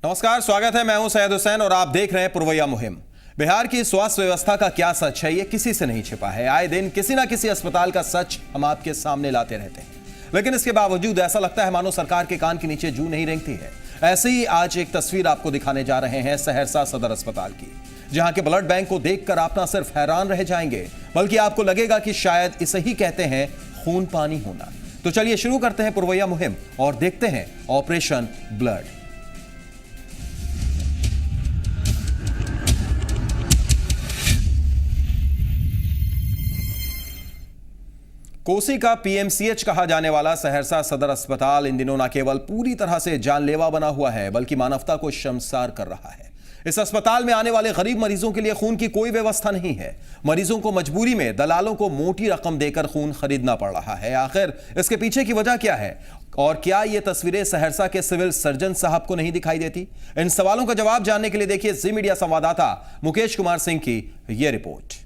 नमस्कार, स्वागत है। मैं हूं सैयद हुसैन और आप देख रहे हैं पुरवैया मुहिम। बिहार की स्वास्थ्य व्यवस्था का क्या सच है, ये किसी से नहीं छिपा है। आए दिन किसी ना किसी अस्पताल का सच हम आपके सामने लाते रहते हैं, लेकिन इसके बावजूद ऐसा लगता है मानो सरकार के कान के नीचे जू नहीं रेंगती है। ऐसे ही आज एक तस्वीर आपको दिखाने जा रहे हैं सहरसा सदर अस्पताल की, जहां के ब्लड बैंक को देखकर आप ना सिर्फ हैरान रह जाएंगे, बल्कि आपको लगेगा कि शायद इसे ही कहते हैं खून पानी होना। तो चलिए शुरू करते हैं पुरवैया मुहिम और देखते हैं ऑपरेशन ब्लड। कोसी का पीएमसीएच कहा जाने वाला सहरसा सदर अस्पताल इन दिनों न केवल पूरी तरह से जानलेवा बना हुआ है, बल्कि मानवता को शर्मसार कर रहा है। इस अस्पताल में आने वाले गरीब मरीजों के लिए खून की कोई व्यवस्था नहीं है। मरीजों को मजबूरी में दलालों को मोटी रकम देकर खून खरीदना पड़ रहा है। आखिर इसके पीछे की वजह क्या है और क्या ये तस्वीरें सहरसा के सिविल सर्जन साहब को नहीं दिखाई देती? इन सवालों का जवाब जानने के लिए देखिए जी मीडिया संवाददाता मुकेश कुमार सिंह की यह रिपोर्ट।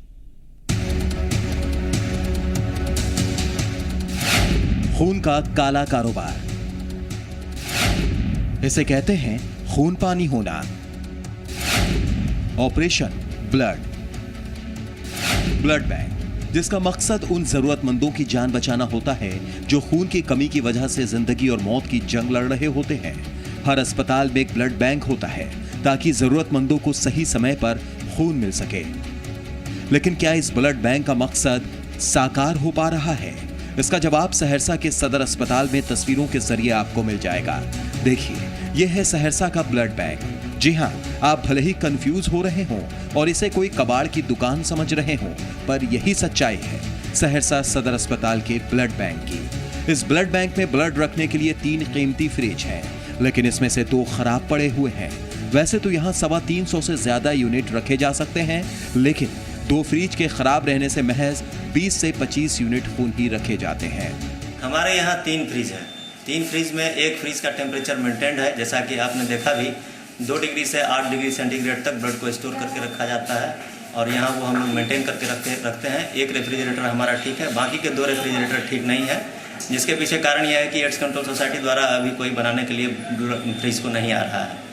खून का काला कारोबार, इसे कहते हैं खून पानी होना। ऑपरेशन ब्लड बैंक, जिसका मकसद उन जरूरतमंदों की जान बचाना होता है जो खून की कमी की वजह से जिंदगी और मौत की जंग लड़ रहे होते हैं। हर अस्पताल में एक ब्लड बैंक होता है ताकि जरूरतमंदों को सही समय पर खून मिल सके। लेकिन क्या इस ब्लड बैंक का मकसद साकार हो पा रहा है? इसका जवाब सहरसा के सदर अस्पताल में तस्वीरों के जरिए आपको मिल जाएगा। देखिए, यह है सहरसा का ब्लड बैंक। जी हां, आप भले ही कंफ्यूज हो रहे हों और इसे कोई कबाड़ की दुकान समझ रहे हों, पर यही सच्चाई है सहरसा सदर अस्पताल के ब्लड बैंक की। इस ब्लड बैंक में ब्लड रखने के लिए 3 कीमती फ्रिज हैं, लेकिन इसमें से 2 खराब पड़े हुए हैं। वैसे तो यहाँ 350 से ज्यादा यूनिट रखे जा सकते हैं, लेकिन 2 फ्रिज के खराब रहने से महज 20 से 25 यूनिट खून ही रखे जाते हैं। हमारे यहाँ 3 फ्रिज है। 3 फ्रिज में एक फ्रिज का टेम्परेचर मेंटेन्ड है, जैसा कि आपने देखा भी 2 डिग्री से 8 डिग्री सेंटीग्रेड तक ब्लड को स्टोर करके रखा जाता है और यहाँ वो हम लोग मेंटेन करके रखते हैं। एक रेफ्रिजरेटर हमारा ठीक है, बाकी के 2 रेफ्रिजरेटर ठीक नहीं है, जिसके पीछे कारण यह है कि एड्स कंट्रोल सोसाइटी द्वारा अभी कोई बनाने के लिए फ्रिज को नहीं आ रहा है।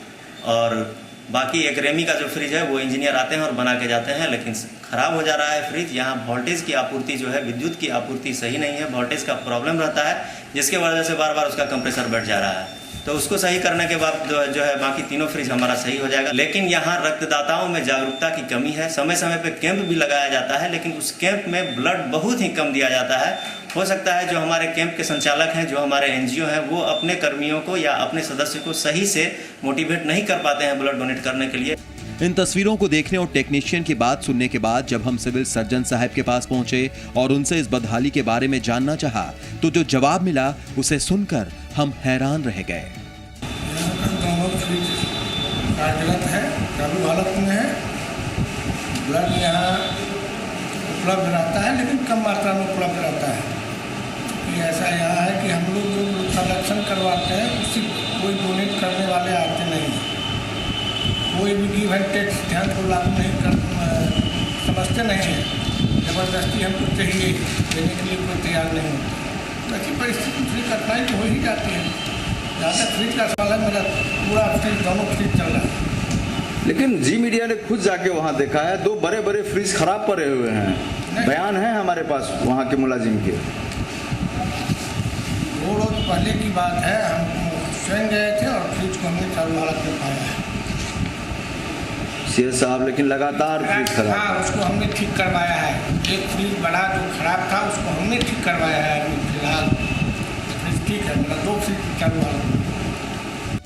और बाकी एक रेमी का जो फ्रिज है वो इंजीनियर आते हैं और बना के जाते हैं, लेकिन ख़राब हो जा रहा है फ्रिज। यहाँ वोल्टेज की आपूर्ति जो है, विद्युत की आपूर्ति सही नहीं है, वोल्टेज का प्रॉब्लम रहता है, जिसके वजह से बार बार उसका कंप्रेसर बढ़ जा रहा है। तो उसको सही करने के बाद जो है बाकी तीनों फ्रिज हमारा सही हो जाएगा। लेकिन यहाँ रक्तदाताओं में जागरूकता की कमी है। समय समय पे कैंप भी लगाया जाता है, लेकिन उस कैंप में ब्लड बहुत ही कम दिया जाता है। हो सकता है जो हमारे कैंप के संचालक हैं, जो हमारे एनजीओ हैं, वो अपने कर्मियों को या अपने सदस्य को सही से मोटिवेट नहीं कर पाते हैं ब्लड डोनेट करने के लिए। इन तस्वीरों को देखने और टेक्नीशियन की बात सुनने के बाद जब हम सिविल सर्जन साहब के पास पहुंचे और उनसे इस बदहाली के बारे में जानना चाहा, तो जो जवाब मिला उसे सुनकर हम हैरान रह गए। कार्यरत है, चालू हालत में है। ब्लड यहाँ उपलब्ध रहता है, लेकिन कम मात्रा में उपलब्ध रहता है। कि ऐसा यहाँ है कि हम लोग जो कलेक्शन करवाते हैं उससे कोई डोनेट करने वाले आते नहीं। कोई भी गिव एंड टेक ध्यान को लागू नहीं कर समझते नहीं है। ज़बरदस्ती हमको चाहिए देने के लिए कोई तैयार नहीं होता। तो ऐसी परिस्थिति में कठिनाई तो हो ही जाती है। ज़्यादा फ्रिज का सवाल है, मेरा पूरा फ्रिज, दोनों फ्रिज चल रहा है। लेकिन जी मीडिया ने खुद जाके वहाँ देखा है, 2 बड़े बड़े फ्रिज खराब पड़े हुए हैं। बयान है हमारे पास वहाँ के मुलाजिम के। 2 रोज पहले की बात है, हम स्वयं गए थे और फ्रिज को हमने चालू हालत में पाया है। सीएस साहब, लेकिन लगातार फ्रिज खराब। हाँ, उसको हमने ठीक करवाया है। एक फ्रिज बड़ा जो खराब था उसको हमने ठीक करवाया है। अभी फिलहाल फ्रिज ठीक है, मतलब 2 फ्रिज चालू हालत में।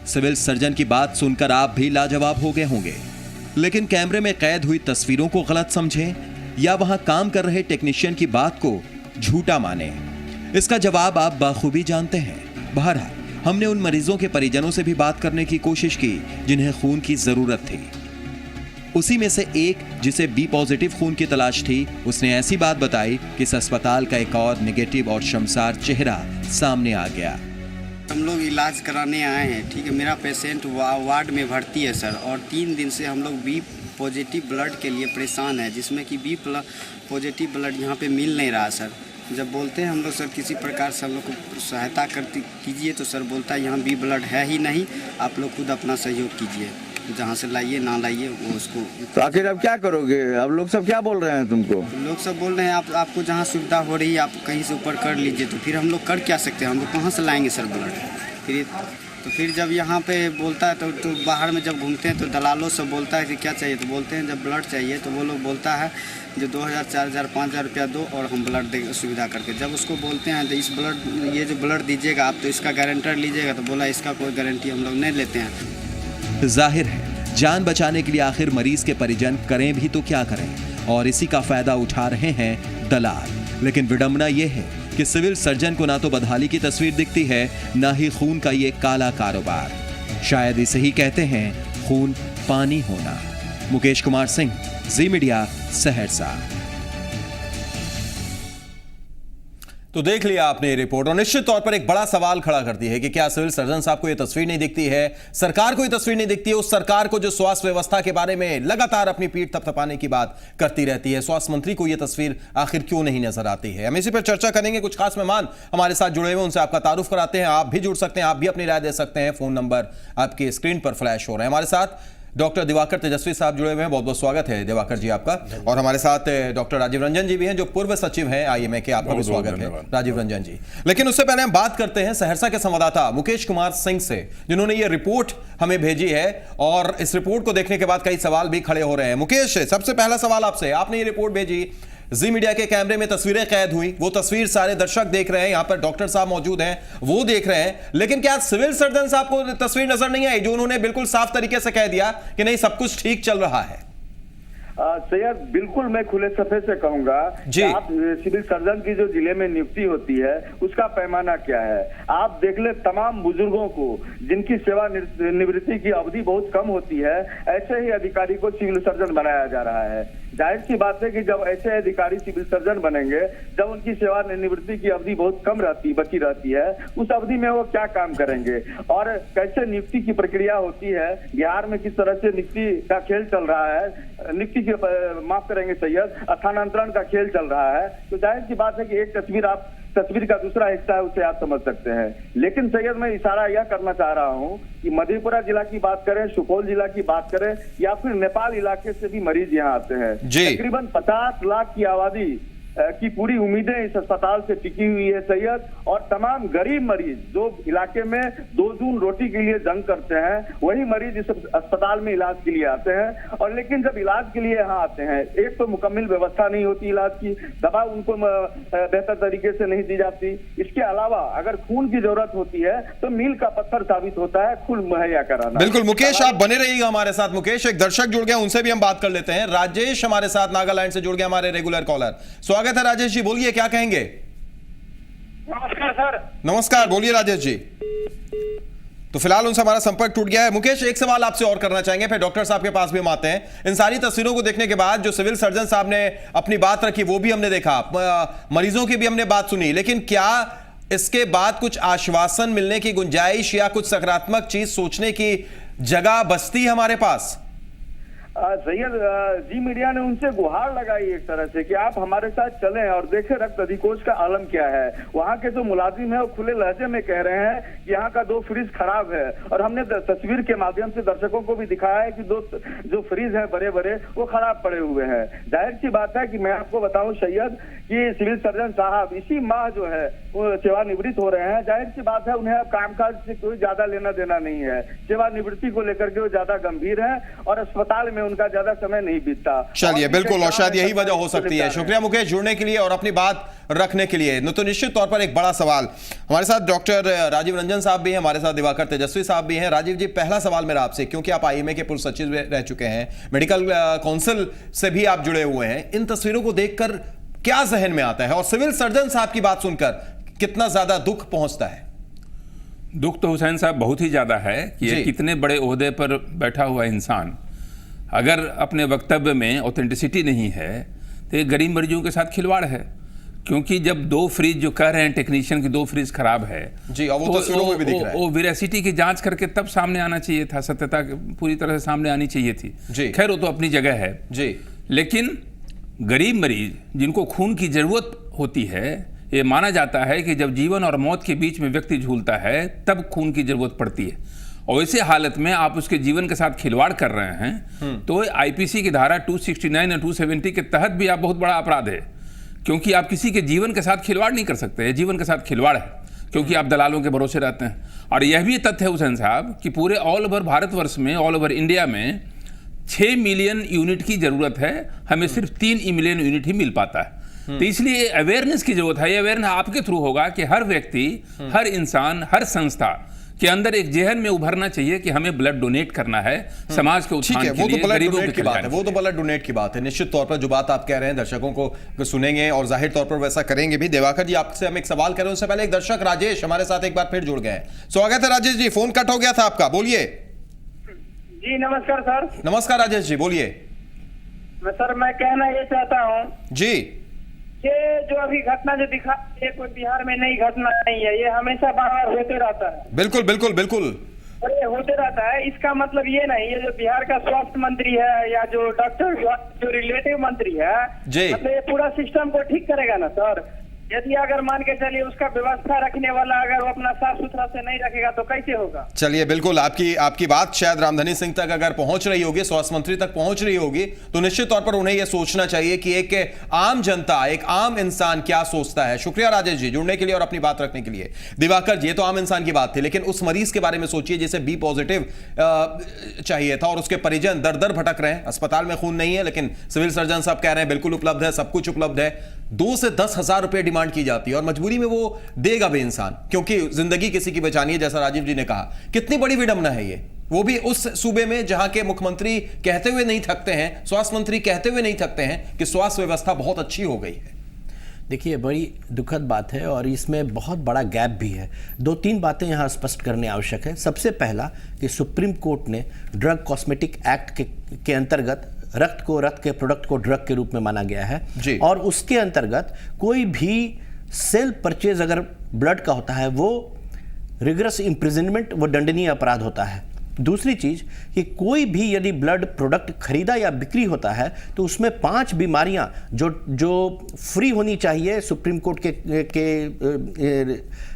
सिविल सर्जन की बात सुनकर आप भी लाजवाब हो गए होंगे, लेकिन कैमरे में कैद हुई तस्वीरों को गलत समझें या वहां काम कर रहे टेक्नीशियन की बात को झूठा माने, इसका जवाब आप बाखूबी जानते हैं। बहरहाल हमने उन मरीजों के परिजनों से भी बात करने की कोशिश की जिन्हें खून की जरूरत थी। उसी में से एक, जिसे बी पॉजिटिव खून की तलाश थी, उसने ऐसी बात बताई कि इस अस्पताल का एक और नेगेटिव और शर्मसार चेहरा सामने आ गया। हम लोग इलाज कराने आए हैं, ठीक है। मेरा पेशेंट वार्ड में भर्ती है सर, और 3 दिन से हम लोग बी पॉजिटिव ब्लड के लिए परेशान है, जिसमें कि बी पॉजिटिव ब्लड यहाँ पे मिल नहीं रहा सर। जब बोलते हैं हम लोग सर किसी प्रकार से हम लोग को सहायता कीजिए तो सर बोलता है यहाँ बी ब्लड है ही नहीं, आप लोग खुद अपना सहयोग कीजिए, जहाँ से लाइए ना लाइए वो उसको। तो आखिर अब क्या करोगे? अब लोग सब क्या बोल रहे हैं तुमको? लोग सब बोल रहे हैं आपको जहाँ सुविधा हो रही है आप कहीं से ऊपर कर लीजिए। तो फिर हम लोग कर क्या सकते हैं, हम लोग कहाँ से लाएंगे सर ब्लड? फिर जब यहाँ पे बोलता है तो बाहर में जब घूमते हैं तो दलालों से बोलता है कि क्या चाहिए, तो बोलते हैं जब ब्लड चाहिए तो वो लोग बोलता है जो 2000 4000 5000 रुपया दो और हम ब्लड दे सुविधा करके। जब उसको बोलते हैं तो इस ब्लड ये जो ब्लड दीजिएगा आप तो इसका गारंटर लीजिएगा, तो बोला इसका कोई गारंटी हम लोग नहीं लेते हैं। जाहिर है जान बचाने के लिए आखिर मरीज के परिजन करें भी तो क्या करें, और इसी का फायदा उठा रहे हैं दलाल। लेकिन विडंबना यह है कि सिविल सर्जन को ना तो बदहाली की तस्वीर दिखती है, ना ही खून का ये काला कारोबार। शायद इसे ही कहते हैं खून पानी होना। मुकेश कुमार सिंह, जी मीडिया, सहरसा। तो देख लिया आपने ये रिपोर्ट, और निश्चित तौर पर एक बड़ा सवाल खड़ा करती है कि क्या सिविल सर्जन साहब को ये तस्वीर नहीं दिखती है, सरकार को ये तस्वीर नहीं दिखती है, उस सरकार को जो स्वास्थ्य व्यवस्था के बारे में लगातार अपनी पीठ थपथपाने की बात करती रहती है, स्वास्थ्य मंत्री को ये तस्वीर आखिर क्यों नहीं नजर आती है। हम इसी पर चर्चा करेंगे। कुछ खास मेहमान हमारे साथ जुड़े हुए, उनसे आपका तारुफ कराते हैं। आप भी जुड़ सकते हैं, आप भी अपनी राय दे सकते हैं। फोन नंबर आपकी स्क्रीन पर फ्लैश हो रहे हैं। हमारे साथ डॉक्टर दिवाकर तेजस्वी साहब जुड़े हुए हैं, बहुत बहुत स्वागत है दिवाकर जी आपका। और हमारे साथ डॉक्टर राजीव रंजन जी भी हैं जो पूर्व सचिव हैं आईएमए के, आपका भी स्वागत है राजीव रंजन जी। लेकिन उससे पहले हम बात करते हैं सहरसा के संवाददाता मुकेश कुमार सिंह से, जिन्होंने ये रिपोर्ट हमें भेजी है, और इस रिपोर्ट को देखने के बाद कई सवाल भी खड़े हो रहे हैं। मुकेश, सबसे पहला सवाल आपसे, आपने ये रिपोर्ट भेजी, जी मीडिया के कैमरे में तस्वीरें कैद हुई, वो तस्वीर सारे दर्शक देख रहे हैं, यहां पर डॉक्टर साहब मौजूद हैं, वो देख रहे हैं, लेकिन क्या सिविल सर्जन साहब को तस्वीर नजर नहीं आई जो उन्होंने बिल्कुल साफ तरीके से कह दिया कि नहीं सब कुछ ठीक चल रहा है? सैयद, बिल्कुल मैं खुले सफे से कहूंगा कि आप सिविल सर्जन की जो जिले में नियुक्ति होती है उसका पैमाना क्या है। आप देख ले तमाम बुजुर्गों को जिनकी सेवा निवृत्ति की अवधि बहुत कम होती है, ऐसे ही अधिकारी को सिविल सर्जन बनाया जा रहा है। जाहिर सी बात है कि जब ऐसे अधिकारी सिविल सर्जन बनेंगे, जब उनकी सेवा निवृत्ति की अवधि बहुत कम बची रहती है, उस अवधि में वो क्या काम करेंगे और कैसे नियुक्ति की प्रक्रिया होती है, बिहार में किस तरह से नियुक्ति का खेल चल रहा है, नियुक्ति की माफ करेंगे सैयद, स्थानांतरण का खेल चल रहा है। तो जाहिर सी बात है कि एक तस्वीर का दूसरा हिस्सा है, उसे आप समझ सकते हैं। लेकिन सैयद, मैं इशारा यह करना चाह रहा हूं कि मधेपुरा जिला की बात करें, सुपौल जिला की बात करें, या फिर नेपाल इलाके से भी मरीज यहाँ आते हैं। तकरीबन 50 लाख की आबादी की पूरी उम्मीदें इस अस्पताल से टिकी हुई है सैयद, और तमाम गरीब मरीज जो इलाके में 2 जून रोटी के लिए जंग करते हैं, वही मरीज इस अस्पताल में इलाज के लिए आते हैं। और लेकिन जब इलाज के लिए यहाँ आते हैं, एक तो मुकम्मल व्यवस्था नहीं होती इलाज की, दवा उनको बेहतर तरीके से नहीं दी जाती। इसके अलावा अगर खून की जरूरत होती है तो मील का पत्थर साबित होता है खून मुहैया कराना। बिल्कुल मुकेश, आप बने रहिएगा हमारे साथ। मुकेश, एक दर्शक जुड़ गया, उनसे भी हम बात कर लेते हैं। राजेश हमारे साथ नागालैंड से जुड़ गया, हमारे रेगुलर कॉलर। स्वागत है राजेश जी, बोलिए क्या कहेंगे। नमस्कार सर। नमस्कार, बोलिए राजेश जी। तो फिलहाल उनसे हमारा संपर्क टूट गया है। मुकेश, एक सवाल आपसे और करना चाहेंगे, फिर डॉक्टर साहब के पास भी हम आते हैं। इन सारी तस्वीरों को देखने के बाद जो सिविल सर्जन साहब ने अपनी बात रखी वो भी हमने देखा, मरीजों की भी हमने बात सुनी, लेकिन क्या इसके बाद कुछ आश्वासन मिलने की गुंजाइश या कुछ सकारात्मक चीज सोचने की जगह बचती है हमारे पास? सैयद, जी मीडिया ने उनसे गुहार लगाई एक तरह से कि आप हमारे साथ चलें और देखें रक्त अधिकोष का आलम क्या है। वहाँ के जो मुलाजिम है वो खुले लहजे में कह रहे हैं कि यहाँ का 2 फ्रिज खराब है, और हमने तस्वीर के माध्यम से दर्शकों को भी दिखाया है कि 2 जो फ्रिज है बड़े बड़े वो खराब पड़े हुए हैं। जाहिर सी बात है कि मैं आपको बताऊं सैयद कि सिविल सर्जन साहब इसी माह जो है वो सेवानिवृत्त हो रहे हैं। जाहिर सी बात है उन्हें अब कामकाज से कोई ज्यादा लेना देना नहीं है, सेवानिवृत्ति को लेकर के वो ज्यादा गंभीर है और अस्पताल में उनका ज्यादा समय नहीं बीतता। चलिए, बिल्कुल, और शायद यही वजह हो सकती है। शुक्रिया मुकेश जुड़ने के लिए और अपनी बात रखने के लिए। तो निश्चित तौर पर एक बड़ा सवाल, हमारे साथ डॉक्टर राजीव रंजन साहब भी हैं, हमारे साथ दिवाकर तेजस्वी साहब भी हैं। राजीव जी, पहला सवाल मेरा आपसे, क्योंकि आप आईएमए के पूर्व सचिव रह चुके हैं, मेडिकल काउंसिल से भी आप जुड़े हुए हैं, इन तस्वीरों को देखकर क्या जहन में आता है और सिविल सर्जन साहब की बात सुनकर कितना ज्यादा दुख पहुंचता है? दुख तो हुसैन साहब बहुत ही ज्यादा है कि ये कितने बड़े ओहदे पर बैठा हुआ इंसान अगर अपने वक्तव्य में ऑथेंटिसिटी नहीं है तो ये गरीब मरीजों के साथ खिलवाड़ है। क्योंकि जब 2 फ्रिज जो कह रहे हैं टेक्नीशियन की 2 फ्रिज खराब है जी, और वो तस्वीरों में भी दिख रहा है, वो वेरासिटी की जांच करके तब सामने आना चाहिए था, सत्यता पूरी तरह से सामने आनी चाहिए थी। खैर वो तो अपनी जगह है जी, लेकिन गरीब मरीज जिनको खून की जरूरत होती है ये माना जाता है कि जब जीवन और मौत के बीच में व्यक्ति झूलता है तब खून की जरूरत पड़ती है, और ऐसे हालत में आप उसके जीवन के साथ खिलवाड़ कर रहे हैं तो आईपीसी की धारा 269 और 270 के तहत भी आप बहुत बड़ा अपराध है, क्योंकि आप किसी के जीवन के साथ खिलवाड़ नहीं कर सकते। जीवन के साथ खिलवाड़ है क्योंकि आप दलालों के भरोसे रहते हैं। और यह भी तथ्य है हुसैन साहब कि पूरे ऑल ओवर भारतवर्ष में, ऑल ओवर इंडिया में 6 मिलियन यूनिट की जरूरत है, हमें सिर्फ 3 मिलियन यूनिट ही मिल पाता है। तो इसलिए अवेयरनेस की जरूरत है। ये अवेयरनेस आपके थ्रू होगा कि हर व्यक्ति, हर इंसान, हर संस्था के अंदर एक जहन में उभरना चाहिए कि हमें ब्लड डोनेट करना है समाज के उत्थान के लिए, गरीबों की बात है। वो तो ब्लड डोनेट की बात है। निश्चित तौर पर जो बात आप कह रहे हैं दर्शकों को सुनेंगे और जाहिर तौर पर वैसा करेंगे भी। दिवाकर जी, आपसे हम एक सवाल कर रहे हैं, उससे पहले एक दर्शक राजेश हमारे साथ एक बार फिर जुड़ गए हैं। स्वागत है राजेश जी, फोन कट हो गया था आपका, बोलिए। जी नमस्कार सर। नमस्कार राजेश जी, बोलिए। मैं कहना ये चाहता हूँ जी, ये जो अभी घटना जो दिखा, ये कोई बिहार में नई घटना नहीं है, ये हमेशा बार बार होते रहता है। बिल्कुल बिल्कुल बिल्कुल, और ये होते रहता है। इसका मतलब ये नहीं, ये जो बिहार का स्वास्थ्य मंत्री है या जो डॉक्टर जो रिलेटिव मंत्री है, मतलब ये पूरा सिस्टम को ठीक करेगा ना सर? यदि अगर मान के चलिए उसका व्यवस्था रखने वाला अगर वो अपना साफ सुथरा से नहीं रखेगा तो कैसे होगा? चलिए बिल्कुल, आपकी बात शायद रामधनी सिंह तक अगर पहुंच रही होगी, स्वास्थ्य मंत्री तक पहुंच रही होगी, तो निश्चित तौर पर उन्हें यह सोचना चाहिए कि एक आम जनता, एक आम इंसान क्या सोचता है। शुक्रिया राजेश जी जुड़ने के लिए और अपनी बात रखने के लिए। दिवाकर जी, ये तो आम इंसान की बात थी, लेकिन उस मरीज के बारे में सोचिए जिसे बी पॉजिटिव चाहिए था और उसके परिजन दर दर भटक रहे हैं। अस्पताल में खून नहीं है, लेकिन सिविल सर्जन साहब कह रहे हैं बिल्कुल उपलब्ध है, सब कुछ उपलब्ध है। 2 से 10 हजार रुपए डिमांड की जाती है और मजबूरी में वो देगा भी इंसान, क्योंकि जिंदगी किसी की बचानी है, जैसा राजीव जी ने कहा। कितनी बड़ी विडंबना है ये, वो भी उस सूबे में जहां के मुख्यमंत्री कहते हुए नहीं थकते हैं, स्वास्थ्य मंत्री कहते हुए नहीं थकते हैं कि स्वास्थ्य व्यवस्था बहुत अच्छी हो गई है। देखिए, बड़ी दुखद बात है और इसमें बहुत बड़ा गैप भी है। 2-3 बातें यहाँ स्पष्ट करने आवश्यक है। सबसे पहला कि सुप्रीम कोर्ट ने ड्रग कॉस्मेटिक एक्ट के अंतर्गत रक्त के प्रोडक्ट को ड्रग के रूप में माना गया है और उसके अंतर्गत कोई भी सेल परचेज अगर ब्लड का होता है वो रिगरस इम्प्रिजनमेंट, वो दंडनीय अपराध होता है। दूसरी चीज कि कोई भी यदि ब्लड प्रोडक्ट खरीदा या बिक्री होता है तो उसमें 5 बीमारियां जो फ्री होनी चाहिए सुप्रीम कोर्ट के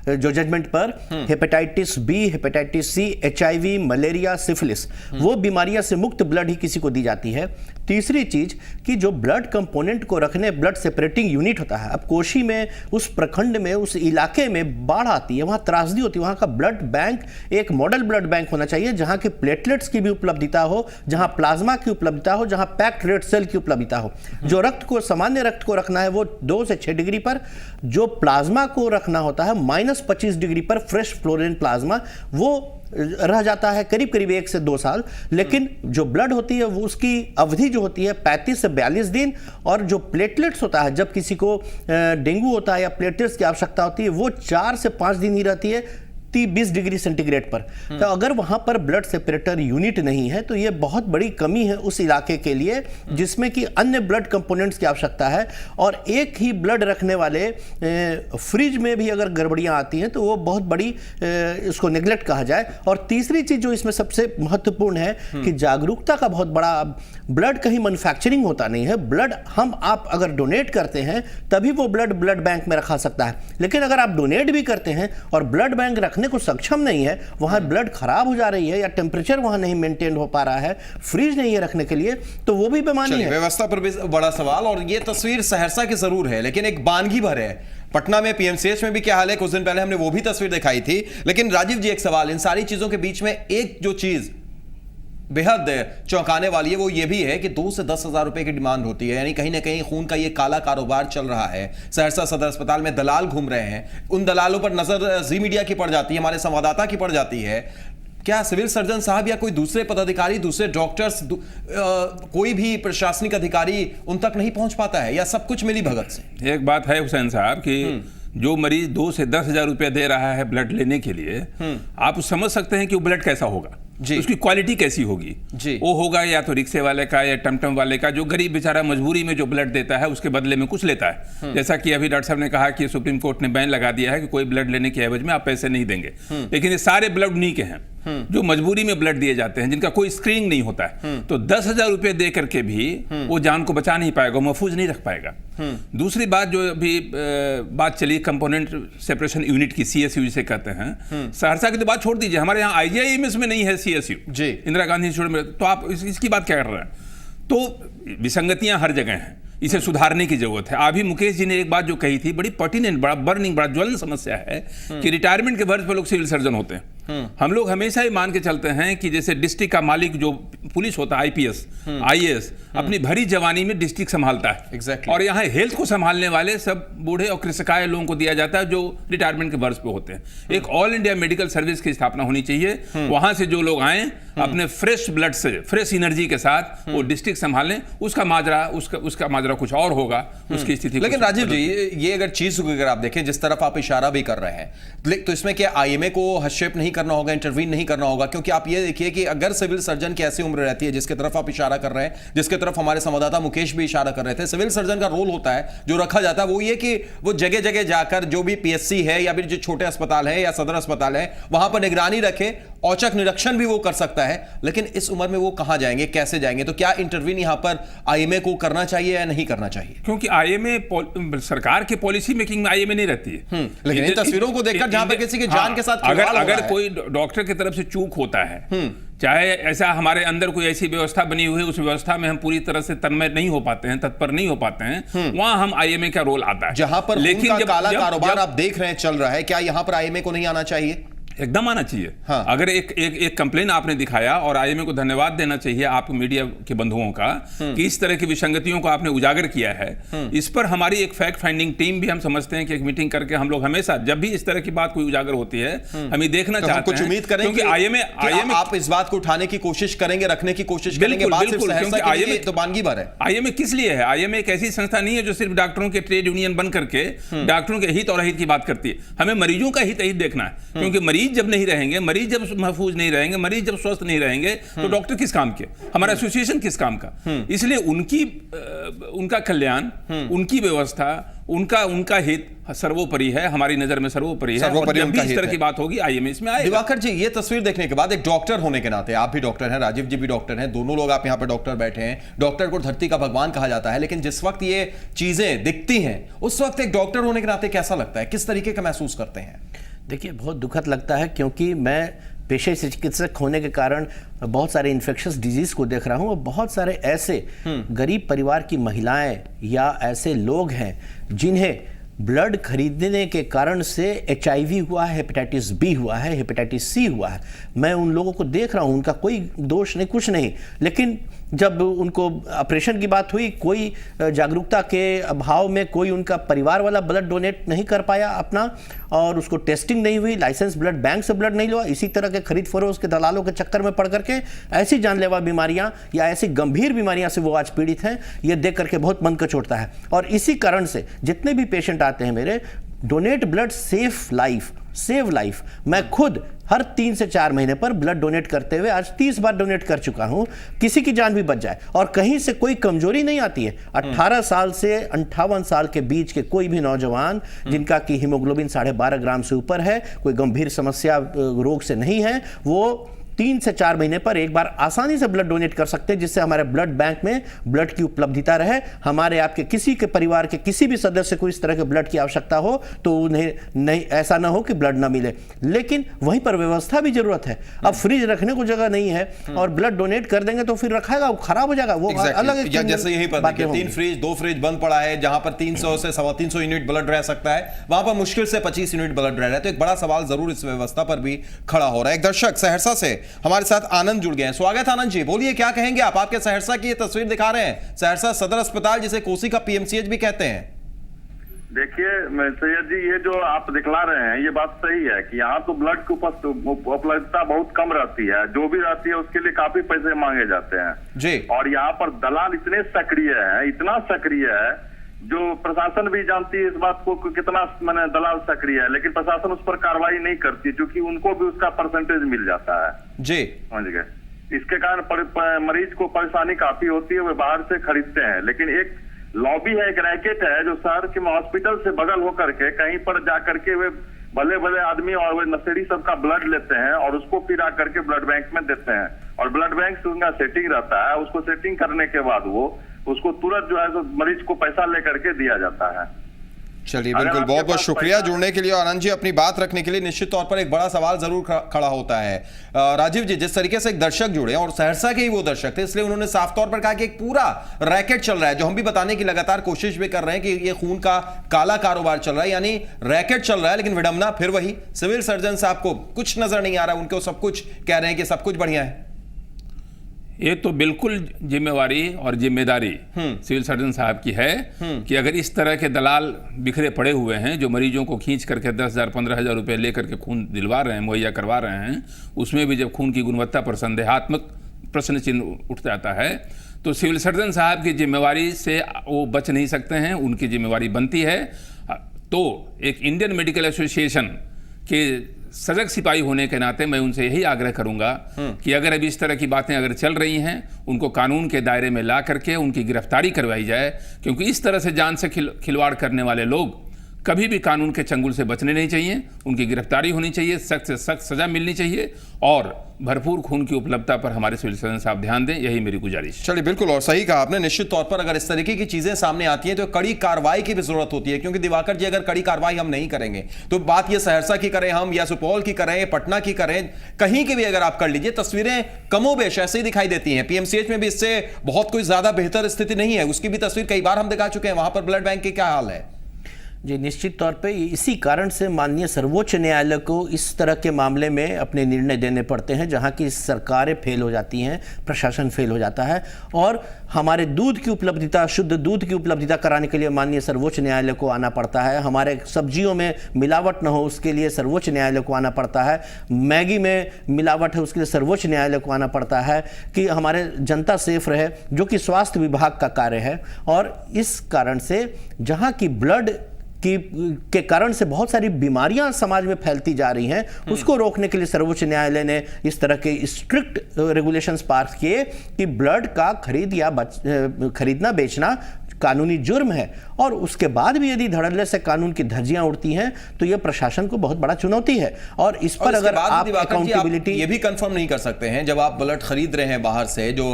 जो जजमेंट पर, hepatitis B, hepatitis C, HIV, malaria, syphilis, वो बीमारियां से मुक्त ब्लड ही किसी को दी जाती है। तीसरी चीज कि जो ब्लड कंपोनेंट को रखने ब्लड सेपरेटिंग यूनिट होता है। अब कोशी में, उस प्रखंड में, उस इलाके में बाढ़ आती है, वहां त्रासदी होती है, वहां का ब्लड बैंक एक मॉडल ब्लड बैंक होना चाहिए जहां के प्लेटलेट्स की भी उपलब्धता हो, जहां प्लाज्मा की उपलब्धता हो, जहां पैक्ड रेड सेल की उपलब्धता हो। जो रक्त को, सामान्य रक्त को रखना है वो 2 से 6 डिग्री पर, जो प्लाज्मा को रखना होता है -25 डिग्री पर, फ्रेश फ्लोरेसेंट प्लाज्मा, वो रह जाता है करीब 1 से 2 साल। लेकिन जो ब्लड होती है वो उसकी अवधि जो होती है 35 से 42 दिन, और जो प्लेटलेट्स होता है जब किसी को डेंगू होता है या प्लेटलेट्स की आवश्यकता होती है वो 4 से 5 दिन ही रहती है 20 डिग्री सेंटीग्रेड पर। तो अगर वहां पर ब्लड सेपरेटर यूनिट नहीं है तो यह बहुत बड़ी कमी है उस इलाके के लिए, जिसमें कि अन्य ब्लड कंपोनेंट्स की आवश्यकता है। और एक ही ब्लड रखने वाले फ्रिज में भी अगर गड़बड़ियां आती हैं तो वो बहुत बड़ी इसको नेग्लेक्ट कहा जाए। और तीसरी चीज जो इसमें सबसे महत्वपूर्ण है कि जागरूकता का बहुत बड़ा, ब्लड कहीं मैन्युफैक्चरिंग होता नहीं है। ब्लड हम आप अगर डोनेट करते हैं तभी वो ब्लड बैंक में रखा सकता है, लेकिन अगर आप डोनेट भी करते हैं और ब्लड बैंक रखने को सक्षम नहीं है, वहां ब्लड खराब हो जा रही है या टेम्परेचर वहां नहीं मेंटेन हो पा रहा है, फ्रीज नहीं है रखने के लिए, तो वो भी बेमानी है। व्यवस्था पर भी बड़ा सवाल। और ये तस्वीर सहरसा की जरूर है, लेकिन एक बानगी भर है। पटना में PMCH में भी क्या हाल है, कुछ दिन पहले हमने वो भी तस्वीर दिखाई थी। लेकिन राजीव जी, एक सवाल, इन सारी चीजों के बीच में एक जो चीज बेहद चौंकाने वाली है वो ये भी है कि 2 से 10 हजार रुपए की डिमांड होती है। यानी कहीं ना कहीं खून का ये काला कारोबार चल रहा है। सहरसा सदर अस्पताल में दलाल घूम रहे हैं, उन दलालों पर नजर जी मीडिया की पड़ जाती है, हमारे संवाददाता की पड़ जाती है। क्या सिविल सर्जन साहब या कोई दूसरे पदाधिकारी, दूसरे डॉक्टर्स, कोई भी प्रशासनिक अधिकारी उन तक नहीं पहुंच पाता है, या सब कुछ मिली भगत से? एक बात है हुसैन साहब कि जो मरीज 2 से 10 हजार रुपया दे रहा है ब्लड लेने के लिए, आप समझ सकते हैं कि वो ब्लड कैसा होगा, उसकी क्वालिटी कैसी होगी। वो होगा या तो रिक्शे वाले का या टमटम वाले का, जो गरीब बेचारा मजबूरी में जो ब्लड देता है उसके बदले में कुछ लेता है। जैसा कि अभी डॉक्टर साहब ने कहा कि सुप्रीम कोर्ट ने बैन लगा दिया है कि कोई ब्लड लेने के एवज में आप पैसे नहीं देंगे, लेकिन ये सारे ब्लड उन्हीं के हैं। जो मजबूरी में ब्लड दिए जाते हैं, जिनका कोई स्क्रीनिंग नहीं होता है, तो 10,000 रुपए दे करके भी वो जान को बचा नहीं पाएगा, महफूज नहीं रख पाएगा। दूसरी बात जो अभी बात चली कंपोनेंट सेपरेशन यूनिट की, CSU जिसे कहते हैं, सहरसा की तो बात छोड़ दीजिए, हमारे यहाँ IGIMS में नहीं है CSU जी, इंदिरा गांधी इंस्टीट्यूट में, तो आप इसकी बात क्या कर रहे हैं? तो विसंगतियां हर जगह हैं, इसे सुधारने की जरूरत है। अभी मुकेश जी ने एक बात जो कही थी, बड़ी पर्टिनेंट, बड़ा बर्निंग, बड़ा ज्वलन समस्या है कि रिटायरमेंट के वर्ष पर लोग सिविल सर्जन होते हैं। हम लोग हमेशा ही मान के चलते हैं कि जैसे डिस्ट्रिक्ट का मालिक जो पुलिस होता है, IPS, IAS, अपनी भरी जवानी में डिस्ट्रिक्ट संभालता है। Exactly. और यहाँ हेल्थ को संभालने वाले सब बूढ़े और कृषकाय लोगों को दिया जाता है जो रिटायरमेंट के वर्ष पे होते हैं। एक ऑल इंडिया मेडिकल सर्विस की स्थापना होनी चाहिए, वहां से जो लोग आए अपने फ्रेश ब्लड से, फ्रेश एनर्जी के साथ वो डिस्ट्रिक्ट संभालें, उसका माजरा कुछ और होगा, उसकी स्थिति। लेकिन राजीव जी, ये अगर चीज को अगर आप देखें, जिस तरफ आप इशारा भी कर रहे हैं, तो इसमें क्या IMA को हस्तक्षेप नहीं करना होगा, इंटरवीन नहीं करना होगा? क्योंकि आप ये देखिए कि अगर सिविल सर्जन की ऐसी उम्र रहती है जिसके तरफ आप इशारा कर रहे हैं, जिसके तरफ हमारे संवाददाता मुकेश भी इशारा कर रहे थे, सिविल सर्जन का रोल होता है जो रखा जाता है वो ये कि वो जगह जगह जाकर जो भी PSC है या फिर जो छोटे अस्पताल है या सदर अस्पताल है वहां पर निगरानी रखे, औचक निरीक्षण भी वो कर सकता है। लेकिन इस उम्र में वो कहां जाएंगे, कैसे जाएंगे? तो क्या इंटरवीन यहां पर IMA को करना चाहिए या नहीं करना चाहिए? क्योंकि IMA सरकार के पॉलिसी मेकिंग में IMA नहीं रहती है। लेकिन इन तस्वीरों को देखकर जहां पर किसी की जान के साथ अगर कोई डॉक्टर की तरफ से चूक होता है, चाहे ऐसा हमारे अंदर कोई ऐसी व्यवस्था बनी हुई है, उस व्यवस्था में हम पूरी तरह से तन्मय नहीं हो पाते हैं, तत्पर नहीं हो पाते हैं, वहां हम IMA का रोल आता है। जहां पर लेकिन काला कारोबार आप देख रहे हैं चल रहा है, क्या यहां पर IMA को नहीं आना चाहिए? एकदम आना चाहिए। हाँ। अगर एक कंप्लेन आपने दिखाया, और IMA को धन्यवाद देना चाहिए आप मीडिया के बंधुओं का कि इस तरह की विसंगतियों को आपने उजागर किया है। इस पर हमारी एक फैक्ट फाइंडिंग टीम भी, हम समझते हैं कि एक मीटिंग करके हम लोग हमेशा जब भी इस तरह की बात कोई उजागर होती है, हम ये देखना चाहते हैं, कुछ उम्मीद करें क्योंकि IMA आप इस बात को उठाने की कोशिश करेंगे, रखने की कोशिश करेंगे। IMA तो बानगी भर है। IMA किस लिए है? IMA एक ऐसी संस्था नहीं है जो सिर्फ डॉक्टरों के ट्रेड यूनियन बन करके डॉक्टरों के हित और अहित की बात करती है। हमें मरीजों का हित अहित देखना है, क्योंकि मरीज जब नहीं रहेंगे, मरीज जब महफूज नहीं रहेंगे, मरीज जब स्वस्थ नहीं रहेंगे, तो डॉक्टर किस काम के, हमारा एसोसिएशन किस काम का? इसलिए उनका कल्याण, उनकी व्यवस्था, उनका हित सर्वोपरि है, हमारी नजर में सर्वोपरि है। और जब भी इस तरह की बात होगी IMA इसमें आएगा। दिवाकर जी, ये तस्वीर देखने के बाद एक डॉक्टर होने के नाते, आप भी डॉक्टर हैं, राजीव जी भी डॉक्टर हैं, दोनों लोग आप यहाँ पे डॉक्टर बैठे हैं, डॉक्टर को धरती का भगवान कहा जाता है, लेकिन जिस वक्त ये चीजें दिखती हैं उस वक्त एक डॉक्टर होने के नाते कैसा लगता है, किस तरीके का महसूस करते हैं? देखिए, बहुत दुखद लगता है, क्योंकि मैं पेशे से चिकित्सक होने के कारण बहुत सारे इन्फेक्शस डिजीज को देख रहा हूं, और बहुत सारे ऐसे गरीब परिवार की महिलाएं या ऐसे लोग हैं जिन्हें ब्लड खरीदने के कारण से HIV हुआ है, हेपेटाइटिस B हुआ है, हेपेटाइटिस C हुआ है। मैं उन लोगों को देख रहा हूं, उनका कोई दोष नहीं, कुछ नहीं, लेकिन जब उनको ऑपरेशन की बात हुई, कोई जागरूकता के अभाव में कोई उनका परिवार वाला ब्लड डोनेट नहीं कर पाया अपना, और उसको टेस्टिंग नहीं हुई, लाइसेंस ब्लड बैंक से ब्लड नहीं लिया, इसी तरह के खरीद फरोख्त के दलालों के चक्कर में पड़ करके ऐसी जानलेवा बीमारियां या ऐसी गंभीर बीमारियां से वो आज पीड़ित हैं। ये देख करके बहुत मन को चोटता है। और इसी कारण से जितने भी पेशेंट आते हैं मेरे, डोनेट ब्लड सेव लाइफ। मैं खुद हर 3 से 4 महीने पर ब्लड डोनेट करते हुए आज 30 बार डोनेट कर चुका हूं, किसी की जान भी बच जाए, और कहीं से कोई कमजोरी नहीं आती है। 18 साल से 58 साल के बीच के कोई भी नौजवान जिनका की हीमोग्लोबिन 12.5 ग्राम से ऊपर है, कोई गंभीर समस्या रोग से नहीं है, वो 3 से 4 महीने पर एक बार आसानी से ब्लड डोनेट कर सकते हैं, जिससे हमारे ब्लड बैंक में ब्लड की उपलब्धता रहे। हमारे आपके किसी के परिवार के किसी भी सदस्य को इस तरह के ब्लड की आवश्यकता हो तो उन्हें नहीं, ऐसा ना हो कि ब्लड ना मिले। लेकिन वहीं पर व्यवस्था भी जरूरत है। अब फ्रिज रखने को जगह नहीं है और ब्लड डोनेट कर देंगे तो फिर रखाएगा, वो खराब हो जाएगा, वो अलग। जैसे यही पर 3 फ्रिज 2 फ्रिज बंद पड़ा है, जहां पर 300 से 350 यूनिट ब्लड रह सकता है, वहां पर मुश्किल से 25 यूनिट ब्लड रह रहा है। तो एक बड़ा सवाल जरूर इस व्यवस्था पर भी खड़ा हो रहा है। एक दर्शक सहरसा से हमारे साथ आनंद जुड़ गए हैं। स्वागत आनंद जी, बोलिए क्या कहेंगे आप? आपके सहरसा की ये तस्वीर दिखा रहे हैं, सहरसा सदर अस्पताल जिसे कोसी का PMCH भी कहते हैं। देखिए सैयद जी, ये जो आप दिखला रहे हैं ये बात सही है कि यहाँ तो ब्लड की उपलब्धता बहुत कम रहती है, जो भी रहती है उसके लिए काफी पैसे मांगे जाते हैं जी। और यहाँ पर दलाल इतने सक्रिय है, इतना सक्रिय है, जो प्रशासन भी जानती है इस बात को कितना मैंने दलाल सक्रिय है, लेकिन प्रशासन उस पर कार्रवाई नहीं करती क्योंकि उनको भी उसका परसेंटेज मिल जाता है जी, समझ गए। इसके कारण मरीज को परेशानी काफी होती है, वे बाहर से खरीदते हैं। लेकिन एक लॉबी है, एक रैकेट है जो शहर के हॉस्पिटल से बगल होकर के कहीं पर जाकर के वे भले भले आदमी और वो नशेड़ी सबका ब्लड लेते हैं और उसको फिर आकर के ब्लड बैंक में देते हैं, और ब्लड बैंक से उनका सेटिंग रहता है। उसको सेटिंग करने के बाद वो उसको तुरंत जो है तो मरीज को पैसा लेकर के दिया जाता है। चलिए, बिल्कुल, बहुत बहुत शुक्रिया जुड़ने के लिए और आनंद जी अपनी बात रखने के लिए। निश्चित तौर पर एक बड़ा सवाल जरूर खड़ा होता है राजीव जी, जिस तरीके से एक दर्शक जुड़े और सहरसा के ही वो दर्शक थे, इसलिए उन्होंने साफ तौर पर कहा कि एक पूरा रैकेट चल रहा है, जो हम भी बताने की लगातार कोशिश भी कर रहे हैं कि ये खून का काला कारोबार चल रहा है, यानी रैकेट चल रहा है। लेकिन विडंबना फिर वही, सिविल सर्जन साहब को कुछ नजर नहीं आ रहा, उनको सब कुछ कह रहे हैं कि सब कुछ बढ़िया है। ये तो बिल्कुल जिम्मेवारी और जिम्मेदारी सिविल सर्जन साहब की है कि अगर इस तरह के दलाल बिखरे पड़े हुए हैं जो मरीजों को खींच करके 10,000 15,000 रुपए लेकर के खून दिलवा रहे हैं, मुहैया करवा रहे हैं, उसमें भी जब खून की गुणवत्ता पर संदेहात्मक प्रश्न चिन्ह उठ जाता है, तो सिविल सर्जन साहब की जिम्मेवारी से वो बच नहीं सकते हैं, उनकी जिम्मेवारी बनती है। तो एक इंडियन मेडिकल एसोसिएशन के सजग सिपाही होने के नाते मैं उनसे यही आग्रह करूंगा कि अगर अभी इस तरह की बातें अगर चल रही हैं, उनको कानून के दायरे में ला करके उनकी गिरफ्तारी करवाई जाए, क्योंकि इस तरह से जान से खिलवाड़ करने वाले लोग कभी भी कानून के चंगुल से बचने नहीं चाहिए। उनकी गिरफ्तारी होनी चाहिए, सख्त से सख्त सजा मिलनी चाहिए और भरपूर खून की उपलब्धता पर हमारे सिविल सर्जन साहब ध्यान दें, यही मेरी गुजारिश। चलिए, बिल्कुल, और सही कहा आपने। निश्चित तौर पर अगर इस तरीके की चीजें सामने आती हैं तो कड़ी कार्रवाई की भी जरूरत होती है, क्योंकि दिवाकर जी, अगर कड़ी कार्रवाई हम नहीं करेंगे तो बात ये सहरसा की करें हम, या सुपौल की करें, पटना की करें, कहीं की भी अगर आप कर लीजिए, तस्वीरें कमोबेश ऐसे ही दिखाई देती हैं। पीएमसीएच में भी इससे बहुत कोई ज्यादा बेहतर स्थिति नहीं है, उसकी भी तस्वीर कई बार हम दिखा चुके हैं। वहां पर ब्लड बैंक के क्या हाल है? जी, निश्चित तौर पे इसी कारण से माननीय सर्वोच्च न्यायालय को इस तरह के मामले में अपने निर्णय देने पड़ते हैं, जहां की सरकारें फेल हो जाती हैं, प्रशासन फेल हो जाता है, और हमारे दूध की उपलब्धता, शुद्ध दूध की उपलब्धता कराने के लिए माननीय सर्वोच्च न्यायालय को आना पड़ता है। हमारे सब्जियों में मिलावट न हो उसके लिए सर्वोच्च न्यायालय को आना पड़ता है। मैगी में मिलावट है उसके लिए सर्वोच्च न्यायालय को आना पड़ता है कि हमारे जनता सेफ रहे, जो कि स्वास्थ्य विभाग का कार्य है। और इस कारण से जहाँ की ब्लड के कारण से बहुत सारी बीमारियां समाज में फैलती जा रही हैं, उसको रोकने के लिए सर्वोच्च न्यायालय ने इस तरह के स्ट्रिक्ट रेगुलेशंस पास किए कि ब्लड का खरीदना बेचना कानूनी जुर्म है, और उसके बाद भी यदि धड़ल्ले से कानून की धज्जियां उड़ती हैं तो यह प्रशासन को बहुत बड़ा चुनौती है। और इस पर अगर आप अकाउंटेबिलिटी ये भी कंफर्म नहीं कर सकते हैं, जब आप ब्लड खरीद रहे हैं बाहर से, जो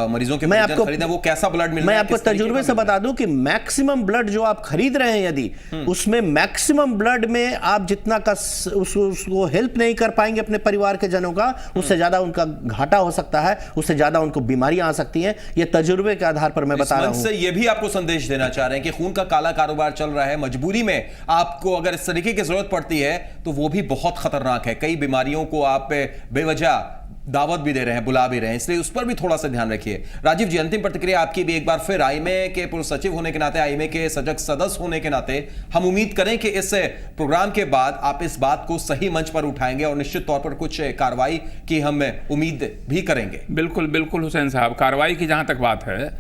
मरीजों के खरीदे, वो कैसा ब्लड मिल रहा है? मैं आपको तजुर्बे से बता दूं कि मैक्सिमम ब्लड जो आप खरीद रहे हैं, यदि उसमें मैक्सिमम ब्लड में आप जितना का उसको हेल्प नहीं कर पाएंगे अपने परिवार के जनों का, उससे ज्यादा उनका घाटा हो सकता है, उससे ज्यादा उनको बीमारियां आ सकती हैं। ये तजुर्बे के आधार पर मैं बता रहा हूं। ये भी आपको संदेश देना चाह रहे हैं कि खून का काला कारोबार चल रहा है, मजबूरी में आपको अगर इस तरीके की जरूरत पड़ती है तो वो भी बहुत खतरनाक है। कई बीमारियों को आप बेवजह दावत भी दे रहे हैं, बुला भी रहे हैं, इसलिए उस पर भी थोड़ा सा ध्यान रखिए। राजीव जी, अंतिम प्रतिक्रिया आपकी भी एक बार फिर। आईएमए के पूर्व सचिव होने के नाते, आईएमए के सजग सदस्य होने के नाते, हम उम्मीद करें कि इस प्रोग्राम के बाद आप इस बात को सही मंच पर उठाएंगे और निश्चित तौर पर कुछ कार्रवाई की हम उम्मीद भी करेंगे। बिल्कुल बिल्कुल हुसैन साहब, कार्रवाई की जहां तक बात है,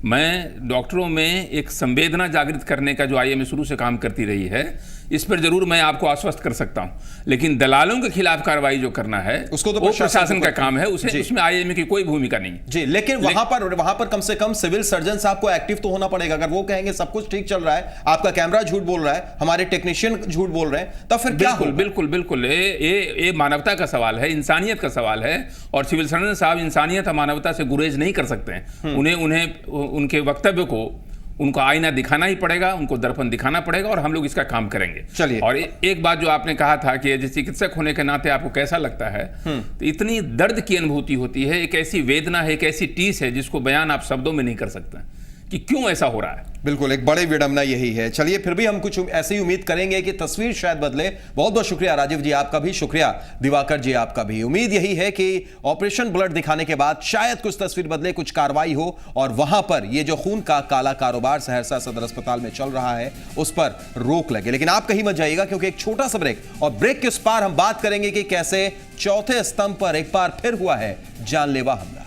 मैं डॉक्टरों में एक संवेदना जागृत करने का जो आईएमए शुरू से काम करती रही है, इस पर जरूर मैं आपको आश्वस्त कर सकता हूं, लेकिन दलालों के खिलाफ कार्रवाई जो करना है उसको तो प्रशासन का काम है, उसमें आईएमए की कोई भूमिका नहीं जी। लेकिन वहां पर कम से कम सिविल सर्जन साहब को एक्टिव तो होना पड़ेगा। अगर वो कहेंगे सब कुछ ठीक चल रहा है, आपका कैमरा झूठ बोल रहा है, हमारे टेक्नीशियन झूठ बोल रहे हैं, तब फिर क्या होगा? बिल्कुल बिल्कुल, ये मानवता का सवाल है, इंसानियत का सवाल है, और सिविल सर्जन साहब इंसानियत और मानवता से गुरेज नहीं कर सकते हैं। उन्हें उनके वक्तव्य को, उनको आईना दिखाना ही पड़ेगा, उनको दर्पण दिखाना पड़ेगा, और हम लोग इसका काम करेंगे। चलिए, और एक बात जो आपने कहा था कि यदि चिकित्सक होने के नाते आपको कैसा लगता है, तो इतनी दर्द की अनुभूति होती है, एक ऐसी वेदना है, एक ऐसी टीस है जिसको बयान आप शब्दों में नहीं कर सकते कि क्यों ऐसा हो रहा है। बिल्कुल, एक बड़ी विडंबना यही है। चलिए, फिर भी हम कुछ ऐसी उम्मीद करेंगे कि तस्वीर शायद बदले। बहुत बहुत शुक्रिया राजीव जी, आपका भी शुक्रिया दिवाकर जी, आपका भी। उम्मीद यही है कि ऑपरेशन ब्लड दिखाने के बाद शायद कुछ तस्वीर बदले, कुछ कार्रवाई हो, और वहां पर ये जो खून का काला कारोबार सहरसा सदर अस्पताल में चल रहा है उस पर रोक लगे। लेकिन आप कहीं मत जाइएगा, क्योंकि एक छोटा सा ब्रेक, और ब्रेक के उस पार हम बात करेंगे कि कैसे चौथे स्तंभ पर एक बार फिर हुआ है जानलेवा हमला।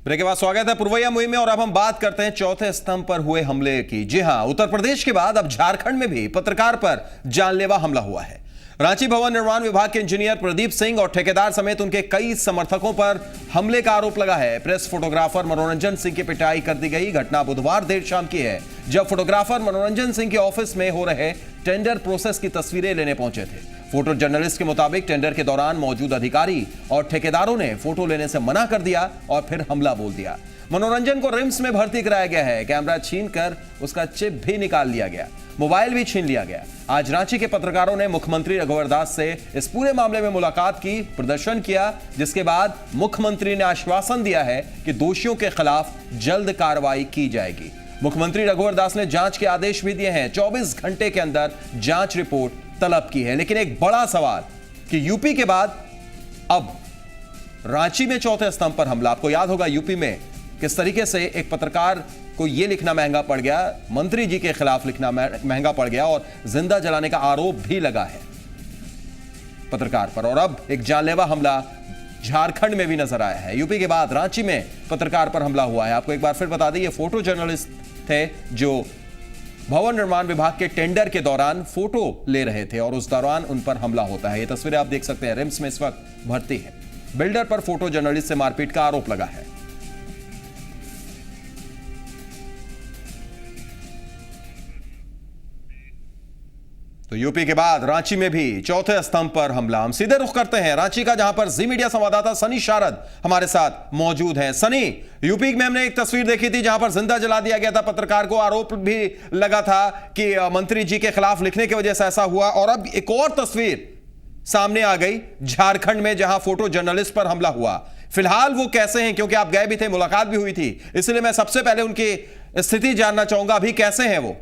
ब्रेक के बाद स्वागत है पुरवैया मुहिम में और अब हम बात करते हैं चौथे स्तंभ पर हुए हमले की। जी हां, उत्तर प्रदेश के बाद अब झारखंड में भी पत्रकार पर जानलेवा हमला हुआ है। रांची भवन निर्माण विभाग के इंजीनियर प्रदीप सिंह और ठेकेदार समेत उनके कई समर्थकों पर हमले का आरोप लगा है। प्रेस फोटोग्राफर मनोरंजन सिंह की पिटाई कर दी गई। घटना बुधवार देर शाम की है, जब फोटोग्राफर मनोरंजन सिंह के ऑफिस में हो रहे टेंडर प्रोसेस की तस्वीरें लेने पहुंचे थे। फोटो जर्नलिस्ट के मुताबिक टेंडर के दौरान मौजूद अधिकारी और ठेकेदारों ने फोटो लेने से मना कर दिया और फिर हमला बोल दिया। मनोरंजन को रिम्स में भर्ती कराया गया है। कैमरा छीनकर उसका चिप भी निकाल लिया गया, मोबाइल भी छीन लिया गया। आज रांची के पत्रकारों ने मुख्यमंत्री रघुवर दास से इस पूरे मामले में मुलाकात की, प्रदर्शन किया, जिसके बाद मुख्यमंत्री ने आश्वासन दिया है कि दोषियों के खिलाफ जल्द कार्रवाई की जाएगी। मुख्यमंत्री रघुवर दास ने जांच के आदेश भी दिए हैं। 24 घंटे के अंदर जांच रिपोर्ट तलब की है। लेकिन एक बड़ा सवाल कि यूपी के बाद अब रांची में चौथे स्तंभ पर हमला। आपको याद होगा यूपी में किस तरीके से एक पत्रकार को यह लिखना महंगा पड़ गया, मंत्री जी के खिलाफ लिखना महंगा पड़ गया और जिंदा जलाने का आरोप भी लगा है पत्रकार पर। और अब एक जानलेवा हमला झारखंड में भी नजर आया है। यूपी के बाद रांची में पत्रकार पर हमला हुआ है। आपको एक बार फिर बता दें, ये फोटो जर्नलिस्ट थे जो भवन निर्माण विभाग के टेंडर के दौरान फोटो ले रहे थे और उस दौरान उन पर हमला होता है। ये तस्वीरें आप देख सकते हैं। रिम्स में इस वक्त भर्ती है। बिल्डर पर फोटो जर्नलिस्ट से मारपीट का आरोप लगा है। तो यूपी के बाद रांची में भी चौथे स्तंभ पर हमला। हम सीधे रुख करते हैं रांची का, जहां पर जी मीडिया संवाददाता सनी शारद हमारे साथ मौजूद हैं। सनी, यूपी में हमने एक तस्वीर देखी थी जहां पर जिंदा जला दिया गया था पत्रकार को। आरोप भी लगा था कि मंत्री जी के खिलाफ लिखने की वजह से ऐसा हुआ। और अब एक और तस्वीर सामने आ गई झारखंड में, जहां फोटो जर्नलिस्ट पर हमला हुआ। फिलहाल वो कैसे हैं, क्योंकि आप गए भी थे, मुलाकात भी हुई थी, इसलिए मैं सबसे पहले उनकी स्थिति जानना चाहूंगा। अभी कैसे हैं वो?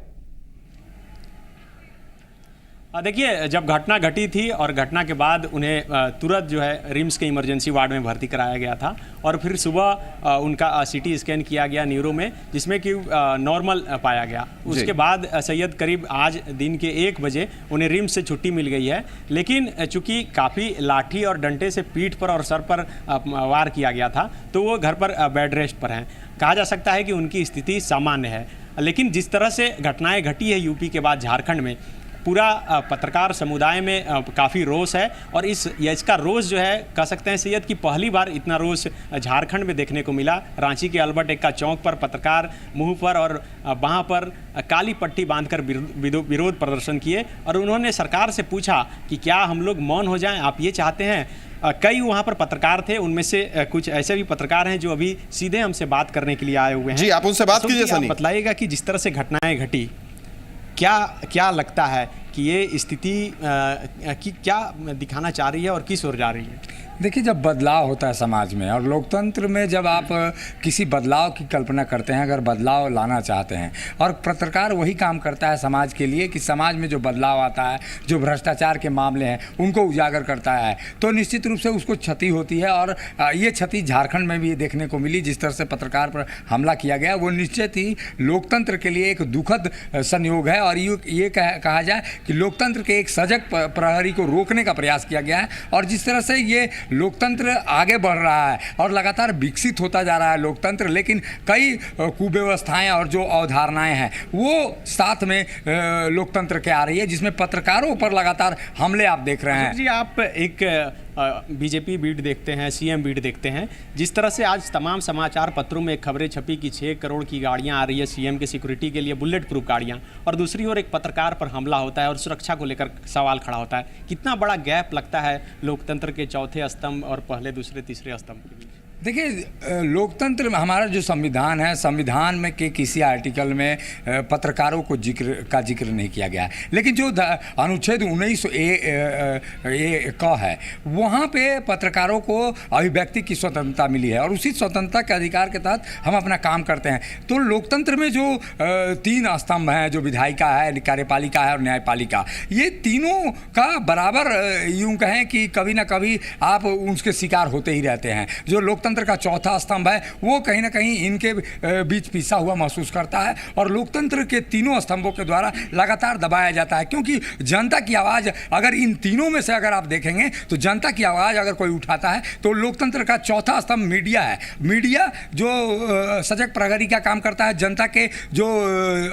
देखिए, जब घटना घटी थी और घटना के बाद उन्हें तुरंत जो है रिम्स के इमरजेंसी वार्ड में भर्ती कराया गया था और फिर सुबह उनका सीटी स्कैन किया गया न्यूरो में, जिसमें कि नॉर्मल पाया गया। उसके बाद सैयद करीब आज दिन के 1 बजे उन्हें रिम्स से छुट्टी मिल गई है। लेकिन चूंकि काफ़ी लाठी और डंडे से पीठ पर और सर पर वार किया गया था, तो वो घर पर बेड रेस्ट पर हैं। कहा जा सकता है कि उनकी स्थिति सामान्य है। लेकिन जिस तरह से घटनाएँ घटी है यूपी के बाद झारखंड में, पूरा पत्रकार समुदाय में काफ़ी रोष है। और इसका रोष जो है, कह सकते हैं सैयद कि पहली बार इतना रोष झारखंड में देखने को मिला। रांची के अल्बर्ट एक्का चौक पर पत्रकार मुंह पर और बाँह पर काली पट्टी बांधकर विरोध प्रदर्शन किए और उन्होंने सरकार से पूछा कि क्या हम लोग मौन हो जाएं, आप ये चाहते हैं? कई वहाँ पर पत्रकार थे, उनमें से कुछ ऐसे भी पत्रकार हैं जो अभी सीधे हमसे बात करने के लिए आए हुए हैं। जी, आप उनसे बात कीजिए सनी। बताइएगा कि जिस तरह से घटनाएं घटी, क्या लगता है कि ये स्थिति की क्या दिखाना चाह रही है और किस ओर जा रही है? देखिए, जब बदलाव होता है समाज में और लोकतंत्र में, जब आप किसी बदलाव की कल्पना करते हैं, अगर बदलाव लाना चाहते हैं, और पत्रकार वही काम करता है समाज के लिए कि समाज में जो बदलाव आता है, जो भ्रष्टाचार के मामले हैं उनको उजागर करता है, तो निश्चित रूप से उसको क्षति होती है। और ये क्षति झारखंड में भी देखने को मिली। जिस तरह से पत्रकार पर हमला किया गया, वो निश्चित ही लोकतंत्र के लिए एक दुखद संयोग है। और ये कहा जाए कि लोकतंत्र के एक सजग प्रहरी को रोकने का प्रयास किया गया है। और जिस तरह से ये लोकतंत्र आगे बढ़ रहा है और लगातार विकसित होता जा रहा है लोकतंत्र, लेकिन कई कुव्यवस्थाएं और जो अवधारणाएं हैं वो साथ में लोकतंत्र के आ रही है, जिसमें पत्रकारों पर लगातार हमले आप देख रहे हैं। जी, आप एक बीजेपी बीट देखते हैं, सीएम बीट देखते हैं। जिस तरह से आज तमाम समाचार पत्रों में खबरें छपी कि 6 करोड़ की गाड़ियां आ रही है सीएम के सिक्योरिटी के लिए, बुलेट प्रूफ गाड़ियां, और दूसरी ओर एक पत्रकार पर हमला होता है और सुरक्षा को लेकर सवाल खड़ा होता है। कितना बड़ा गैप लगता है लोकतंत्र के चौथे स्तंभ और पहले, दूसरे, तीसरे स्तंभ के बीच? देखिए, लोकतंत्र में हमारा जो संविधान है, संविधान में के किसी आर्टिकल में पत्रकारों को जिक्र नहीं किया गया है। लेकिन जो अनुच्छेद 19A का है, वहाँ पे पत्रकारों को अभिव्यक्ति की स्वतंत्रता मिली है और उसी स्वतंत्रता के अधिकार के तहत हम अपना काम करते हैं। तो लोकतंत्र में जो 3 स्तंभ हैं, जो विधायिका है, कार्यपालिका है और न्यायपालिका, ये तीनों का बराबर यूँ कहें कि कभी ना कभी आप उसके शिकार होते ही रहते हैं। जो लोकतंत्र लोकतंत्र का चौथा स्तंभ है, वो कहीं ना कहीं इनके बीच पिसा हुआ महसूस करता है और लोकतंत्र के तीनों स्तंभों के द्वारा लगातार दबाया जाता है। क्योंकि जनता की आवाज़, अगर इन तीनों में से अगर आप देखेंगे तो जनता की आवाज़ अगर कोई उठाता है तो लोकतंत्र का चौथा स्तंभ मीडिया है। मीडिया जो सजग प्रहरी का काम करता है, जनता के जो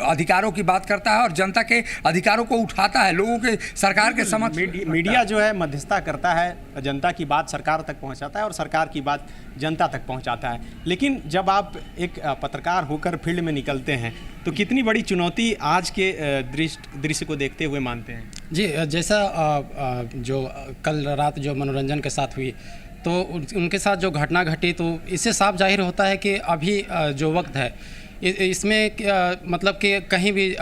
अधिकारों की बात करता है और जनता के अधिकारों को उठाता है, लोगों के सरकार के समक्ष। मीडिया जो है मध्यस्थता करता है, जनता की बात सरकार तक पहुंचाता है और सरकार की बात जनता तक पहुंचाता है। लेकिन जब आप एक पत्रकार होकर फील्ड में निकलते हैं तो कितनी बड़ी चुनौती आज के दृश्य को देखते हुए मानते हैं? जी, जैसा जो कल रात जो मनोरंजन के साथ हुई तो उनके साथ जो घटना घटी, तो इससे साफ जाहिर होता है कि अभी जो वक्त है इसमें मतलब कि कहीं भी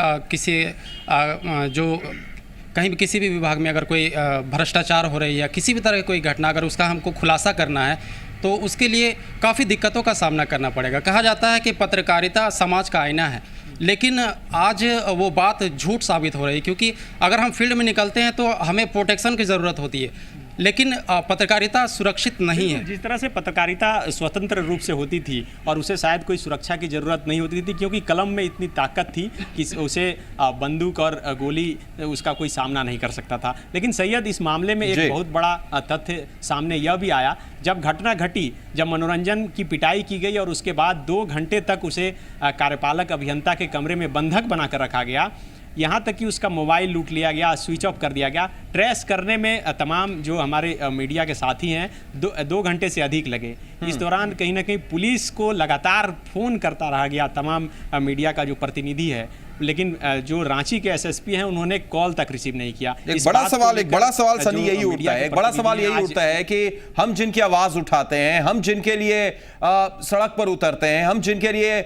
कहीं भी किसी भी विभाग में अगर कोई भ्रष्टाचार हो रही है या किसी भी तरह की कोई घटना, अगर उसका हमको खुलासा करना है तो उसके लिए काफ़ी दिक्कतों का सामना करना पड़ेगा। कहा जाता है कि पत्रकारिता समाज का आईना है, लेकिन आज वो बात झूठ साबित हो रही है, क्योंकि अगर हम फील्ड में निकलते हैं तो हमें प्रोटेक्शन की ज़रूरत होती है, लेकिन पत्रकारिता सुरक्षित नहीं है। जिस तरह से पत्रकारिता स्वतंत्र रूप से होती थी और उसे शायद कोई सुरक्षा की ज़रूरत नहीं होती थी, क्योंकि कलम में इतनी ताकत थी कि उसे बंदूक और गोली उसका कोई सामना नहीं कर सकता था। लेकिन सैयद, इस मामले में एक बहुत बड़ा तथ्य सामने यह भी आया, जब घटना घटी, जब मनोरंजन की पिटाई की गई और उसके बाद 2 घंटे तक उसे कार्यपालक अभियंता के कमरे में बंधक बनाकर रखा गया, यहाँ तक कि उसका मोबाइल लूट लिया गया, स्विच ऑफ कर दिया गया। ट्रेस करने में तमाम जो हमारे मीडिया के साथी हैं 2 घंटे से अधिक लगे। इस दौरान कहीं ना कहीं पुलिस को लगातार फ़ोन करता रहा गया तमाम मीडिया का जो प्रतिनिधि है, लेकिन जो रांची के एसएसपी हैं उन्होंने कॉल तक रिसीव नहीं किया। एक बड़ा सवाल सनी यही उठता है, एक बड़ा सवाल यही उठता है कि हम जिनकी आवाज़ उठाते हैं, हम जिनके लिए सड़क पर उतरते हैं, हम जिनके लिए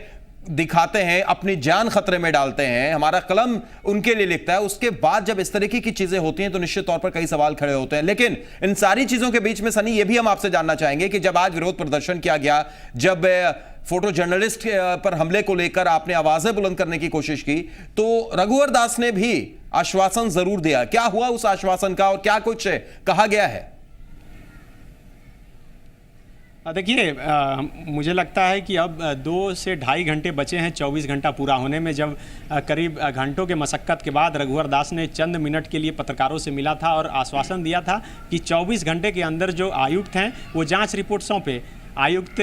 दिखाते हैं, अपनी जान खतरे में डालते हैं, हमारा कलम उनके लिए लिखता है, उसके बाद जब इस तरीके की चीजें होती हैं तो निश्चित तौर पर कई सवाल खड़े होते हैं। लेकिन इन सारी चीजों के बीच में सनी, ये भी हम आपसे जानना चाहेंगे कि जब आज विरोध प्रदर्शन किया गया, जब फोटो जर्नलिस्ट पर हमले को लेकर आपने आवाजें बुलंद करने की कोशिश की, तो रघुवर दास ने भी आश्वासन जरूर दिया। क्या हुआ उस आश्वासन का और क्या कुछ कहा गया है? देखिए, मुझे लगता है कि अब 2 से ढाई घंटे बचे हैं 24 घंटा पूरा होने में। जब करीब घंटों के मशक्कत के बाद रघुवर दास ने चंद मिनट के लिए पत्रकारों से मिला था और आश्वासन दिया था कि 24 घंटे के अंदर जो आयुक्त हैं वो जांच रिपोर्ट सौंपे। आयुक्त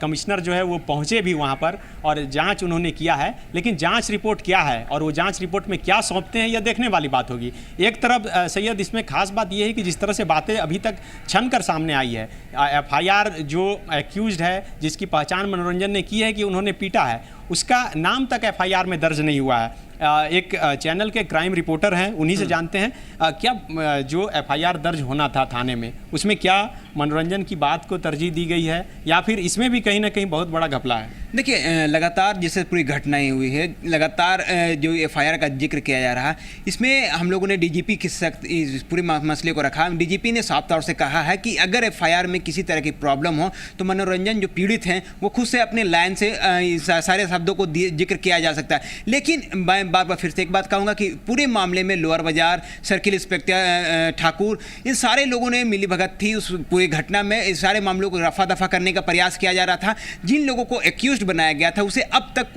कमिश्नर जो है वो पहुंचे भी वहां पर और जांच उन्होंने किया है, लेकिन जांच रिपोर्ट क्या है और वो जांच रिपोर्ट में क्या सौंपते हैं यह देखने वाली बात होगी। एक तरफ सैयद, इसमें खास बात यह है कि जिस तरह से बातें अभी तक छन कर सामने आई है, एफआईआर जो एक्यूज्ड है, जिसकी पहचान मनोरंजन ने की है कि उन्होंने पीटा है, उसका नाम तक एफआईआर में दर्ज नहीं हुआ है। एक चैनल के क्राइम रिपोर्टर हैं, उन्हीं से जानते हैं क्या जो एफआईआर दर्ज होना था थाने में, उसमें क्या मनोरंजन की बात को तरजीह दी गई है या फिर इसमें भी कहीं ना कहीं बहुत बड़ा घपला है? देखिए, लगातार जैसे पूरी घटनाएं हुई है, लगातार जो एफआईआर का जिक्र किया जा रहा है, इसमें हम लोगों ने डीजीपी के सख्त इस पूरे मसले को रखा। डीजीपी ने साफ तौर से कहा है कि अगर एफआईआर में किसी तरह की प्रॉब्लम हो तो मनोरंजन जो पीड़ित हैं वो खुद से अपने लाइन से सारे शब्दों को जिक्र किया जा सकता है। लेकिन मैं बार बार फिर से एक बात कहूँगा कि पूरे मामले में लोअर बाजार, सर्किल इंस्पेक्टर ठाकुर, इन सारे लोगों ने मिलीभगत थी। उस पूरी घटना में इस सारे मामलों को रफा दफा करने का प्रयास किया जा रहा था। जिन लोगों को एक्यूज्ड बनाया गया था उसे अब तक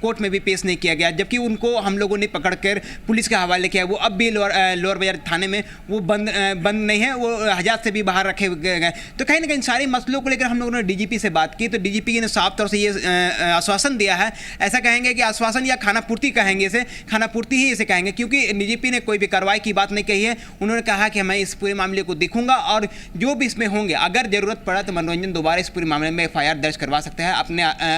कोर्ट में भी पेश नहीं किया गया, जबकि उनको हम लोगों ने पकड़कर पुलिस के हवाले किया। वो अब भी लोअर बाजार थाने में वो बंद नहीं है, वो हजात से भी बाहर रखे गए। तो कहीं ना कहीं सारे मसलों को लेकर हम लोगों ने डीजीपी से बात की, तो डीजीपी ने साफ तौर से ये आश्वासन दिया है। ऐसा कहेंगे कि आश्वासन या खाना पूर्ति कहेंगे, इसे खाना पूर्ति ही इसे कहेंगे, क्योंकि डीजीपी ने कोई भी कार्रवाई की बात नहीं कही है। उन्होंने कहा कि मैं इस पूरे मामले को देखूंगा और जो भी इसमें होंगे, अगर जरूरत पड़ा तो मनोरंजन दोबारा इस पूरे मामले में एफआईआर दर्ज करवा सकता है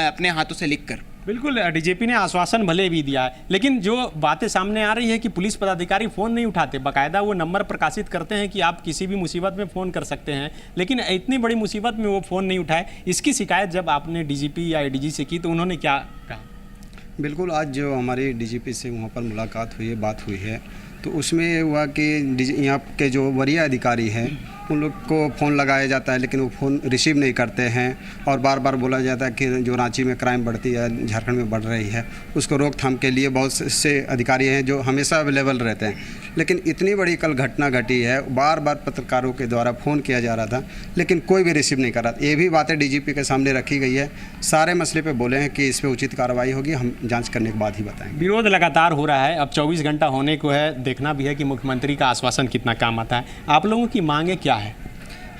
अपने हाथों से लिखकर। बिल्कुल, डीजीपी ने आश्वासन भले भी दिया है, लेकिन जो बातें सामने आ रही है कि पुलिस पदाधिकारी फ़ोन नहीं उठाते, बाकायदा वो नंबर प्रकाशित करते हैं कि आप किसी भी मुसीबत में फ़ोन कर सकते हैं, लेकिन इतनी बड़ी मुसीबत में वो फ़ोन नहीं उठाए। इसकी शिकायत जब आपने डीजीपी या एडीजी से की तो उन्होंने क्या कहा? बिल्कुल, आज जो हमारी डीजीपी से वहाँ पर मुलाकात हुई है, बात हुई है, तो उसमें हुआ कि यहाँ के जो वरीय अधिकारी हैं उन लोग को फ़ोन लगाया जाता है लेकिन वो फ़ोन रिसीव नहीं करते हैं और बार बार बोला जाता है कि जो रांची में क्राइम बढ़ती है, झारखंड में बढ़ रही है, उसको रोकथाम के लिए बहुत से अधिकारी हैं जो हमेशा अवेलेबल रहते हैं। लेकिन इतनी बड़ी कल घटना घटी है, बार बार पत्रकारों के द्वारा फ़ोन किया जा रहा था लेकिन कोई भी रिसीव नहीं कर रहा। ये भी बातें डीजीपी के सामने रखी गई है, सारे मसले पे बोले हैं कि इस पर उचित कार्रवाई होगी, हम जांच करने के बाद ही बताएंगे। विरोध लगातार हो रहा है, अब 24 घंटा होने को है, देखना भी है कि मुख्यमंत्री का आश्वासन कितना काम आता है। आप लोगों की मांगे क्या है?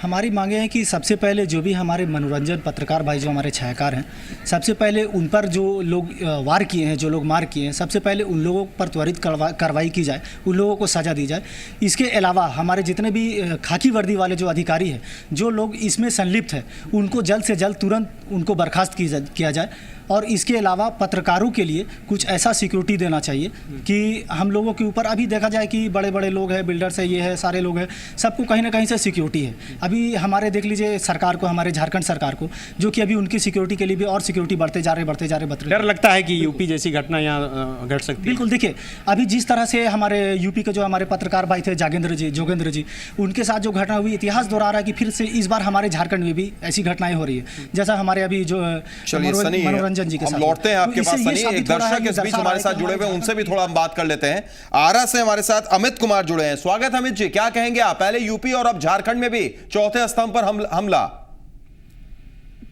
हमारी मांगे हैं कि सबसे पहले जो भी हमारे मनोरंजन पत्रकार भाई जो हमारे छायाकार हैं, सबसे पहले उन पर जो लोग वार किए हैं, जो लोग मार किए हैं, सबसे पहले उन लोगों पर त्वरित कार्रवाई की जाए, उन लोगों को सज़ा दी जाए। इसके अलावा हमारे जितने भी खाकी वर्दी वाले जो अधिकारी हैं, जो लोग इसमें संलिप्त हैं, उनको जल्द से जल्द तुरंत उनको बर्खास्त किया जाए। और इसके अलावा पत्रकारों के लिए कुछ ऐसा सिक्योरिटी देना चाहिए कि हम लोगों के ऊपर अभी देखा जाए कि बड़े बड़े लोग हैं, बिल्डर्स है, ये है, सारे लोग हैं, सबको कहीं ना कहीं से सिक्योरिटी है। अभी हमारे देख लीजिए सरकार को, हमारे झारखंड सरकार को, जो कि अभी उनकी सिक्योरिटी के लिए भी और सिक्योरिटी बढ़ते जा रहे। डर लगता है कि यूपी जैसी घटना यहाँ घट सकती है? बिल्कुल, देखिए अभी जिस तरह से हमारे यूपी के जो हमारे पत्रकार भाई थे जोगेंद्र जी, उनके साथ जो घटना हुई, इतिहास दोहरा रहा है कि फिर से इस बार हमारे झारखंड में भी ऐसी घटनाएं हो रही है, जैसा हमारे अभी जो मनोरंजन जी के साथ। लौटते हैं आपके पास सनी, एक दर्शक इस बीच हमारे साथ जुड़े हुए, उनसे भी थोड़ा हम बात कर लेते हैं। आरा से हमारे साथ अमित कुमार जुड़े हैं। स्वागत अमित जी, क्या कहेंगे आप? पहले यूपी और अब झारखंड में भी चौथे स्तंभ पर हमला।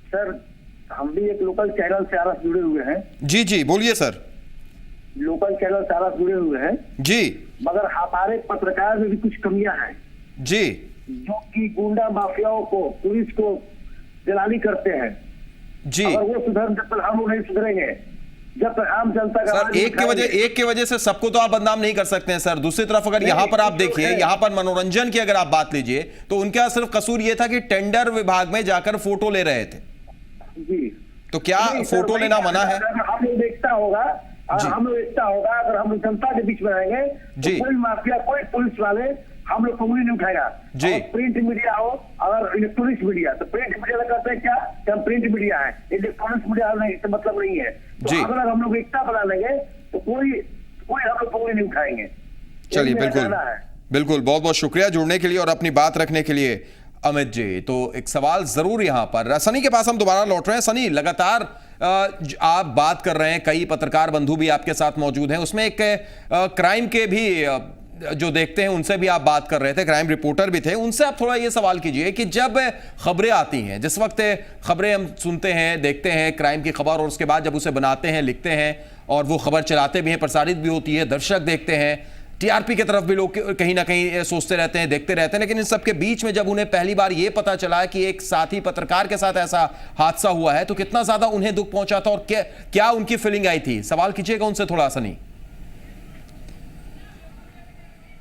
सर, हम भी एक लोकल चैनल से आरा जुड़े हुए हैं। जी जी बोलिए सर। लोकल चैनल से आरा जुड़े हुए हैं जी, मगर हमारे पत्रकार में भी कुछ कमियां हैं जी, जो कि गुंडा माफियाओं को, पुलिस को जलाली करते हैं जी। अगर वो सुधर, जब तक हम लोग नहीं सुधरेंगे, जब तक आम जनता का सर एक के वजह से सबको तो आप बदनाम नहीं कर सकते हैं सर। दूसरी तरफ अगर यहाँ पर आप देखिए, यहाँ पर मनोरंजन की अगर आप बात लीजिए तो उनका सिर्फ कसूर ये था कि टेंडर विभाग में जाकर फोटो ले रहे थे जी। तो क्या फोटो लेना मना है? हम लोग देखता होगा, अगर हम जनता के बीच में रहेंगे तो कोई माफिया, कोई पुलिस वाले हम लोग को उंगली नहीं उठाएगा जी। प्रिंट मीडिया हो, अगर इलेक्ट्रॉनिक्स मीडिया, तो प्रिंट मीडिया का कहते हैं क्या कि हम प्रिंट मीडिया है, इलेक्ट्रॉनिक्स मीडिया नहीं, इससे मतलब नहीं है। तो अगर हम लोग एकता बना लेंगे तो कोई हम लोग को उंगली नहीं उठाएंगे। चलिए, बिल्कुल बहुत बहुत शुक्रिया जुड़ने के लिए और अपनी बात रखने के लिए अमित जी। तो एक सवाल जरूर यहां पर सनी के पास हम दोबारा लौट रहे हैं। सनी, लगातार आप बात कर रहे हैं, कई पत्रकार बंधु भी आपके साथ मौजूद हैं, उसमें एक क्राइम के भी जो देखते हैं उनसे भी आप बात कर रहे थे, क्राइम रिपोर्टर भी थे, उनसे आप थोड़ा ये सवाल कीजिए कि जब खबरें आती हैं, जिस वक्त खबरें हम सुनते हैं, देखते हैं क्राइम की खबर, और उसके बाद जब उसे बनाते हैं, लिखते हैं और वो खबर चलाते भी हैं, प्रसारित भी होती है, दर्शक देखते हैं, टीआरपी की तरफ भी लोग कहीं ना कहीं सोचते रहते हैं, देखते रहते हैं, लेकिन इन सबके बीच में जब उन्हें पहली बार ये पता चला कि एक साथी पत्रकार के साथ ऐसा हादसा हुआ है तो कितना ज्यादा उन्हें दुख पहुंचा था और क्या उनकी फीलिंग आई थी? सवाल कीजिएगा उनसे थोड़ा। सनी,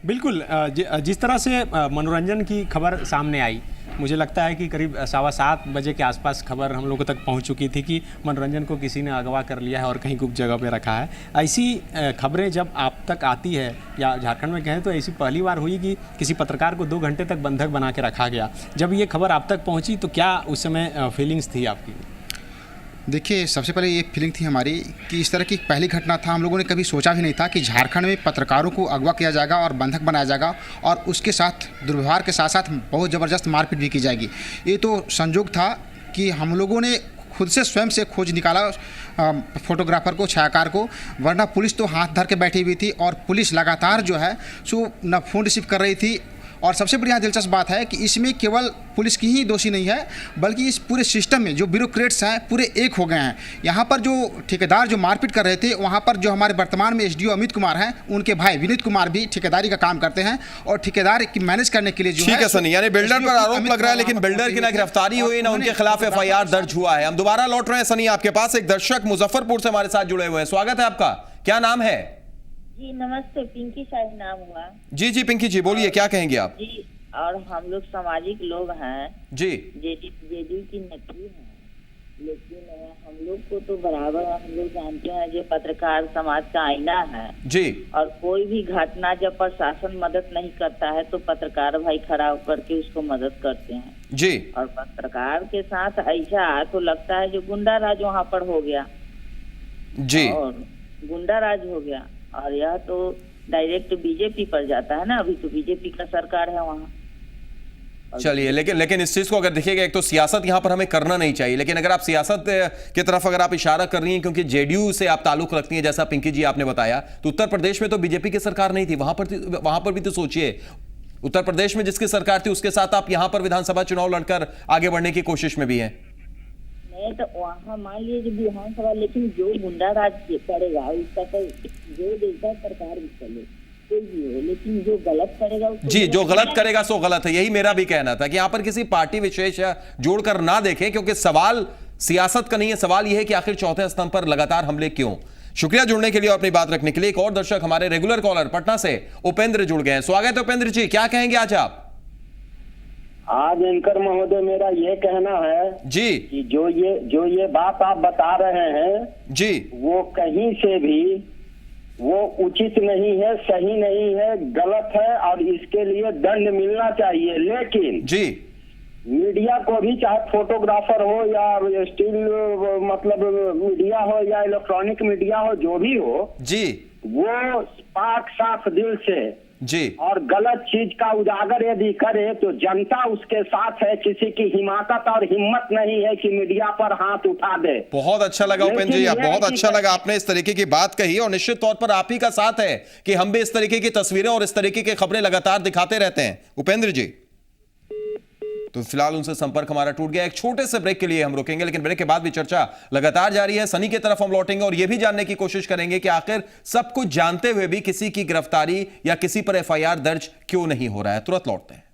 बिल्कुल, जिस तरह से मनोरंजन की खबर सामने आई, मुझे लगता है कि करीब 7:15 बजे के आसपास खबर हम लोगों तक पहुंच चुकी थी कि मनोरंजन को किसी ने अगवा कर लिया है और कहीं गुप्त जगह पे रखा है। ऐसी खबरें जब आप तक आती है, या झारखंड में कहें तो ऐसी पहली बार हुई कि किसी पत्रकार को 2 घंटे तक बंधक बना के रखा गया। जब ये खबर आप तक पहुँची तो क्या उस समय फीलिंग्स थी आपकी? देखिए, सबसे पहले ये फीलिंग थी हमारी कि इस तरह की पहली घटना था, हम लोगों ने कभी सोचा भी नहीं था कि झारखंड में पत्रकारों को अगवा किया जाएगा और बंधक बनाया जाएगा और उसके साथ दुर्व्यवहार के साथ साथ बहुत ज़बरदस्त मारपीट भी की जाएगी। ये तो संजोग था कि हम लोगों ने खुद से स्वयं से खोज निकाला फोटोग्राफर को, छायाकार को, वरना पुलिस तो हाथ धर के बैठी हुई थी और पुलिस लगातार जो है सो न फ़ोन रिसीव कर रही थी। और सबसे बड़ी यहाँ दिलचस्प बात है कि इसमें केवल पुलिस की ही दोषी नहीं है, बल्कि इस पूरे सिस्टम में जो ब्यूरोक्रेट्स हैं पूरे एक हो गए हैं। यहाँ पर जो ठेकेदार जो मारपीट कर रहे थे, वहाँ पर जो हमारे वर्तमान में एसडीओ अमित कुमार हैं, उनके भाई विनीत कुमार भी ठेकेदारी का काम करते हैं और ठेकेदार की मैनेज करने के लिए जो ठीक है सनी, यानी बिल्डर पर आरोप लग रहा है, लेकिन बिल्डर की ना गिरफ्तारी हुई ना उनके खिलाफ FIR दर्ज हुआ है। हम दोबारा लौट रहे हैं सनी आपके पास, एक दर्शक मुजफ्फरपुर से हमारे साथ जुड़े हुए हैं। स्वागत है आपका, क्या नाम है? जी नमस्ते, पिंकी शाही नाम हुआ। जी जी पिंकी जी बोलिए, क्या कहेंगे आप? जी, और हम लोग सामाजिक लोग हैं जी, जेडीयू की नेत्री हैं, लेकिन हम लोग को तो बराबर हम लोग जानते हैं जो पत्रकार समाज का आईना है जी, और कोई भी घटना जब प्रशासन मदद नहीं करता है तो पत्रकार भाई खड़ा होकर के उसको मदद करते हैं जी। और पत्रकार के साथ ऐसा तो लगता है जो गुंडा राज वहाँ पर हो गया जी, और गुंडा राज हो गया, और यह तो डायरेक्ट बीजेपी पर जाता है ना, अभी तो बीजेपी का सरकार है वहाँ। चलिए, लेकिन इस चीज को अगर देखिएगा, एक तो सियासत यहां पर हमें करना नहीं चाहिए, लेकिन अगर आप सियासत की तरफ अगर आप इशारा कर रही हैं क्योंकि जेडीयू से आप ताल्लुक रखती हैं, जैसा पिंकी जी आपने बताया, तो उत्तर प्रदेश में तो बीजेपी की सरकार नहीं थी, वहां पर भी तो सोचिए, उत्तर प्रदेश में जिसकी सरकार थी उसके साथ आप यहां पर विधानसभा चुनाव लड़कर आगे बढ़ने की कोशिश में भी हैं। नहीं तो वहाँ मान लीजिए विधानसभा, लेकिन जो गुंडा राज करेगा उसका तो जो देता सरकार भी चले, लेकिन जो गलत करेगा जी, जो गलत करेगा सो गलत है, यही मेरा भी कहना था कि यहां पर किसी पार्टी विशेष जोड़कर ना देखें, क्योंकि सवाल सियासत का नहीं है, सवाल यह है कि आखिर चौथे स्तंभ पर लगातार हमले क्यों। शुक्रिया जुड़ने के लिए और अपनी बात रखने के लिए। एक और दर्शक हमारे रेगुलर कॉलर पटना से उपेंद्र जुड़ गए हैं। स्वागत है उपेंद्र जी, क्या कहेंगे आज आप? आज एंकर महोदय मेरा ये कहना है जी कि जो ये बात आप बता रहे हैं जी, वो कहीं से भी वो उचित नहीं है, सही नहीं है, गलत है और इसके लिए दंड मिलना चाहिए। लेकिन जी मीडिया को भी, चाहे फोटोग्राफर हो या स्टिल मतलब मीडिया हो या इलेक्ट्रॉनिक मीडिया हो, जो भी हो जी, वो पाक साफ दिल से जी और गलत चीज का उजागर यदि करे तो जनता उसके साथ है। किसी की हिमाकत और हिम्मत नहीं है कि मीडिया पर हाथ उठा दे। बहुत अच्छा लगा उपेंद्र जी, बहुत अच्छा लगा आपने इस तरीके की बात कही, और निश्चित तौर पर आप ही का साथ है कि हम भी इस तरीके की तस्वीरें और इस तरीके की खबरें लगातार दिखाते रहते हैं। उपेंद्र जी, तो फिलहाल उनसे संपर्क हमारा टूट गया। एक छोटे से ब्रेक के लिए हम रुकेंगे, लेकिन ब्रेक के बाद भी चर्चा लगातार जारी है। सनी की तरफ हम लौटेंगे और यह भी जानने की कोशिश करेंगे कि आखिर सब कुछ जानते हुए भी किसी की गिरफ्तारी या किसी पर एफआईआर दर्ज क्यों नहीं हो रहा है। तुरंत लौटते हैं।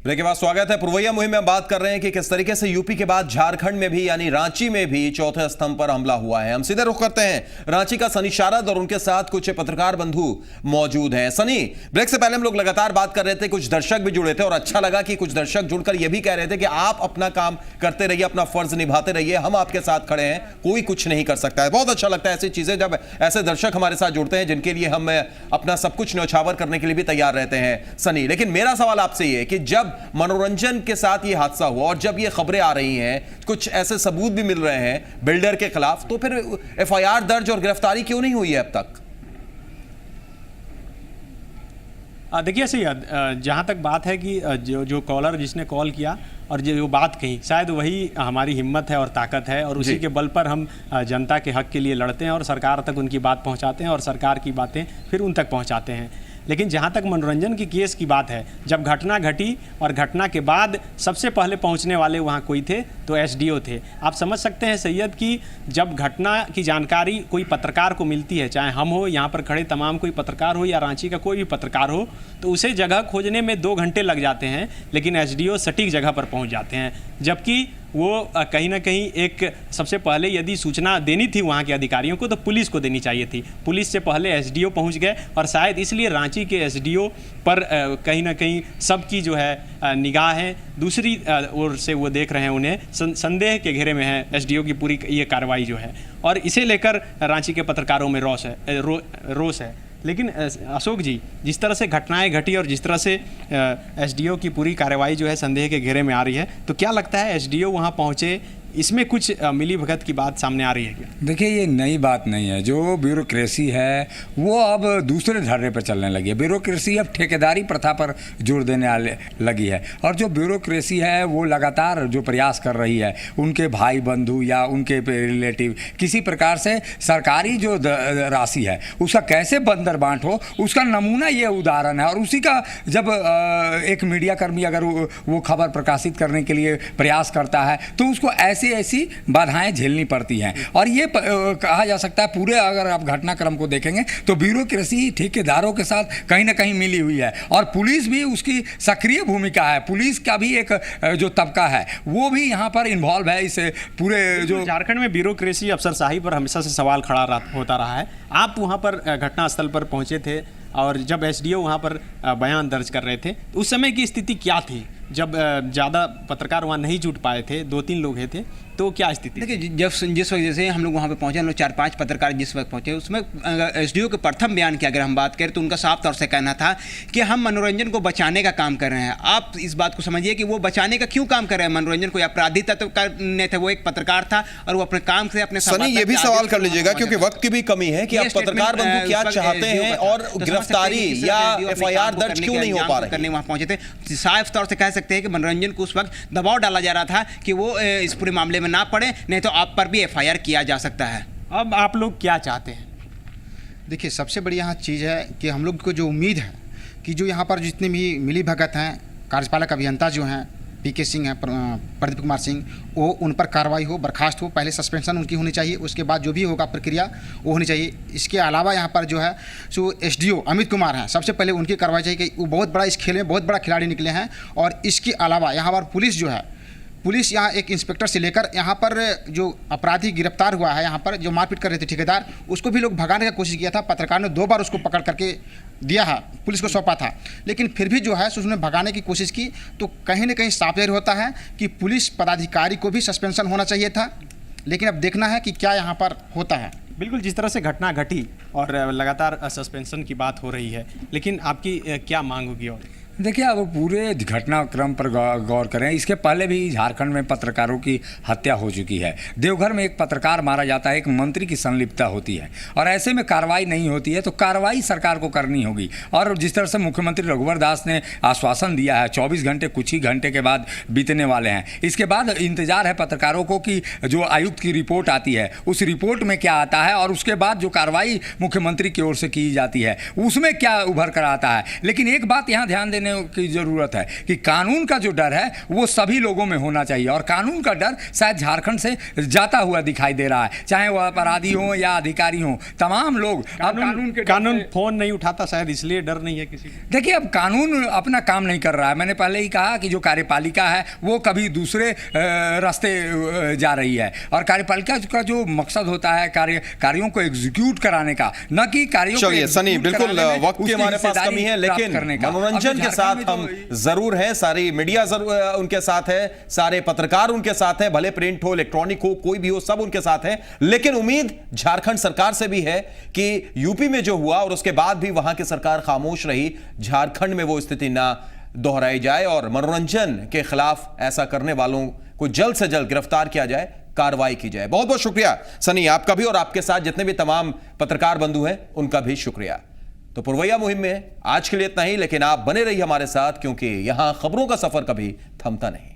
ब्रेक के बाद स्वागत है। पुरवैया मुहिम में बात कर रहे हैं कि किस तरीके से यूपी के बाद झारखंड में भी यानी रांची में भी चौथे स्तंभ पर हमला हुआ है। हम सीधे रुख करते हैं रांची का सनी शारद और उनके साथ कुछ पत्रकार बंधु मौजूद हैं। सनी, ब्रेक से पहले हम लोग लगातार बात कर रहे थे, कुछ दर्शक भी जुड़े थे और अच्छा लगा कि कुछ दर्शक जुड़कर यह भी कह रहे थे कि आप अपना काम करते रहिए, अपना फर्ज निभाते रहिए, हम आपके साथ खड़े हैं, कोई कुछ नहीं कर सकता है। बहुत अच्छा लगता है ऐसी चीजें जब ऐसे दर्शक हमारे साथ जुड़ते हैं जिनके लिए हम अपना सब कुछ न्यौछावर करने के लिए भी तैयार रहते हैं। सनी, लेकिन मेरा सवाल आपसे यह है कि जब मनोरंजन के साथ ये हादसा हुआ और जब ये खबरें आ रही हैं, कुछ ऐसे सबूत भी मिल रहे हैं बिल्डर के खिलाफ, तो फिर एफआईआर दर्ज और गिरफ्तारी क्यों नहीं हुई है अब तक? देखिए सही, जहाँ तक बात है कि जो कॉलर जिसने कॉल किया और जो बात कही, शायद वही हमारी हिम्मत है और ताकत है, और उसी के बल पर हम जनता के हक के लिए लड़ते हैं और सरकार तक उनकी बात पहुँचाते हैं और सरकार की बातें फिर उन तक पहुँचाते हैं। लेकिन जहाँ तक मनोरंजन की केस की बात है, जब घटना घटी और घटना के बाद सबसे पहले पहुँचने वाले वहाँ कोई थे तो एसडीओ थे। आप समझ सकते हैं सैयद कि जब घटना की जानकारी कोई पत्रकार को मिलती है, चाहे हम हो, यहाँ पर खड़े तमाम कोई पत्रकार हो या रांची का कोई भी पत्रकार हो, तो उसे जगह खोजने में 2 घंटे लग जाते हैं, लेकिन एसडीओ सटीक जगह पर पहुँच जाते हैं। जबकि वो कहीं ना कहीं एक सबसे पहले यदि सूचना देनी थी वहाँ के अधिकारियों को तो पुलिस को देनी चाहिए थी। पुलिस से पहले एसडीओ पहुँच गए और शायद इसलिए रांची के एसडीओ पर कहीं ना कहीं सबकी जो है निगाह है दूसरी ओर से, वो देख रहे हैं, उन्हें संदेह के घेरे में है एसडीओ की पूरी ये कार्रवाई जो है, और इसे लेकर रांची के पत्रकारों में रोष है। लेकिन अशोक जी, जिस तरह से घटनाएं घटी और जिस तरह से एसडीओ की पूरी कार्रवाई जो है संदेह के घेरे में आ रही है, तो क्या लगता है एसडीओ वहां पहुंचे, इसमें कुछ मिली भगत की बात सामने आ रही है क्या? देखिए, ये नई बात नहीं है। जो ब्यूरोक्रेसी है वो अब दूसरे धर्रे पर चलने लगी है। ब्यूरोक्रेसी अब ठेकेदारी प्रथा पर जोर देने लगी है, और जो ब्यूरोक्रेसी है वो लगातार जो प्रयास कर रही है, उनके भाई बंधु या उनके रिलेटिव किसी प्रकार से सरकारी जो राशि है उसका कैसे बंदर बांट हो, उसका नमूना ये उदाहरण है। और उसी का जब एक मीडियाकर्मी अगर वो खबर प्रकाशित करने के लिए प्रयास करता है तो उसको ऐसी बाधाएं झेलनी पड़ती हैं। और ये कहा जा सकता है पूरे, अगर आप घटनाक्रम को देखेंगे तो ब्यूरोक्रेसी ठेकेदारों के साथ कहीं ना कहीं मिली हुई है, और पुलिस भी उसकी सक्रिय भूमिका है। पुलिस का भी एक जो तबका है वो भी यहाँ पर इन्वॉल्व है इस पूरे जो झारखंड में ब्यूरोक्रेसी अफसरशाही पर हमेशा से सवाल खड़ा होता रहा है। आप वहाँ पर घटनास्थल पर पहुँचे थे और जब एसडीओ वहाँ पर बयान दर्ज कर रहे थे, उस समय की स्थिति क्या थी? जब ज़्यादा पत्रकार वहाँ नहीं जुट पाए थे, 2-3 लोग थे, तो क्या स्थिति? देखिए, जिस वजह से हम लोग वहाँ पे पहुँचे, हम लोग 4-5 पत्रकार जिस वक्त पहुँचे, उसमें एसडीओ के प्रथम बयान की अगर हम बात करें तो उनका साफ तौर से कहना था कि हम मनोरंजन को बचाने का काम कर रहे हैं। आप इस बात को समझिए कि वो बचाने का क्यों काम कर रहे हैं? मनोरंजन को अपराधी तत्व करने थे, वो एक पत्रकार था और वो अपने काम से अपने सनी ये भी सवाल कर लीजिएगा क्योंकि वक्त की भी कमी है कि आप पत्रकार बंधु क्या चाहते हैं और गिरफ्तारी या एफआईआर दर्ज क्यों नहीं हो पा रही? करने वहाँ पहुंचे थे, साफ तौर से कह सकते हैं कि मनोरंजन को उस वक्त दबाव डाला जा रहा था कि वो इस पूरे मामले में ना पड़े, नहीं तो आप पर भी एफआईआर किया जा सकता है। अब आप लोग क्या चाहते हैं? देखिए, सबसे बड़ी यहाँ चीज़ है कि हम लोग को जो उम्मीद है कि जो यहाँ पर जितने भी मिली भगत हैं, कार्यपालक अभियंता जो हैं, पीके सिंह हैं, प्रदीप कुमार सिंह, वो उन पर कार्रवाई हो, बर्खास्त हो, पहले सस्पेंशन उनकी होनी चाहिए, उसके बाद जो भी होगा प्रक्रिया वो होनी चाहिए। इसके अलावा यहाँ पर जो है सो एसडीओ अमित कुमार हैं, सबसे पहले उनकी कार्रवाई चाहिए कि वो बहुत बड़ा इस खेल में बहुत बड़ा खिलाड़ी निकले हैं। और इसके अलावा यहाँ पर पुलिस जो है, पुलिस यहाँ एक इंस्पेक्टर से लेकर यहाँ पर जो अपराधी गिरफ्तार हुआ है, यहाँ पर जो मारपीट कर रहे थे ठेकेदार, उसको भी लोग भगाने का कोशिश किया था। पत्रकार ने 2 बार उसको पकड़ करके दिया है, पुलिस को सौंपा था, लेकिन फिर भी जो है उसने भगाने की कोशिश की। तो कहीं ना कहीं साफ जाहिर होता है कि पुलिस पदाधिकारी को भी सस्पेंशन होना चाहिए था, लेकिन अब देखना है कि क्या यहाँ पर होता है। बिल्कुल, जिस तरह से घटना घटी और लगातार सस्पेंशन की बात हो रही है, लेकिन आपकी क्या मांग होगी? और देखिए, अब पूरे घटनाक्रम पर गौर करें। इसके पहले भी झारखंड में पत्रकारों की हत्या हो चुकी है। देवघर में एक पत्रकार मारा जाता है, एक मंत्री की संलिप्तता होती है और ऐसे में कार्रवाई नहीं होती है, तो कार्रवाई सरकार को करनी होगी। और जिस तरह से मुख्यमंत्री रघुवर दास ने आश्वासन दिया है, 24 घंटे कुछ ही घंटे के बाद बीतने वाले हैं, इसके बाद इंतजार है पत्रकारों को कि जो आयुक्त की रिपोर्ट आती है उस रिपोर्ट में क्या आता है और उसके बाद जो कार्रवाई मुख्यमंत्री की ओर से की जाती है उसमें क्या उभर कर आता है। लेकिन एक बात यहाँ ध्यान देने की जरूरत है कि कानून का जो डर है वो सभी लोगों में होना चाहिए और कानून का डर शायद झारखंड से जाता हुआ दिखाई दे रहा है, चाहे वह अपराधी हो या अधिकारी हो, तमाम लोग कानून फोन नहीं उठाता, शायद इसलिए डर नहीं है किसी को। देखिए, अब कानून अपना काम नहीं कर रहा है। मैंने पहले ही कहा कि जो कार्यपालिका है वो कभी दूसरे रास्ते जा रही है और कार्यपालिका का जो मकसद होता है कार्यों को एग्जीक्यूट कराने का, न कि कार्यों को सनी बिल्कुल वक्त की हमारे पास कमी है, लेकिन मनोरंजन के साथ हम जरूर हैं, सारी मीडिया उनके साथ है, सारे पत्रकार उनके साथ हैं, भले प्रिंट हो, इलेक्ट्रॉनिक हो, कोई भी हो, सब उनके साथ हैं। लेकिन उम्मीद झारखंड सरकार से भी है कि यूपी में जो हुआ और उसके बाद भी वहां की सरकार खामोश रही, झारखंड में वो स्थिति ना दोहराई जाए और मनोरंजन के खिलाफ ऐसा करने वालों को जल्द से जल्द गिरफ्तार किया जाए, कार्रवाई की जाए। बहुत बहुत शुक्रिया सनी, आपका भी और आपके साथ जितने भी तमाम पत्रकार बंधु हैं उनका भी शुक्रिया। तो पुरवैया मुहिम में आज के लिए इतना ही, लेकिन आप बने रहिए हमारे साथ क्योंकि यहां खबरों का सफर कभी थमता नहीं।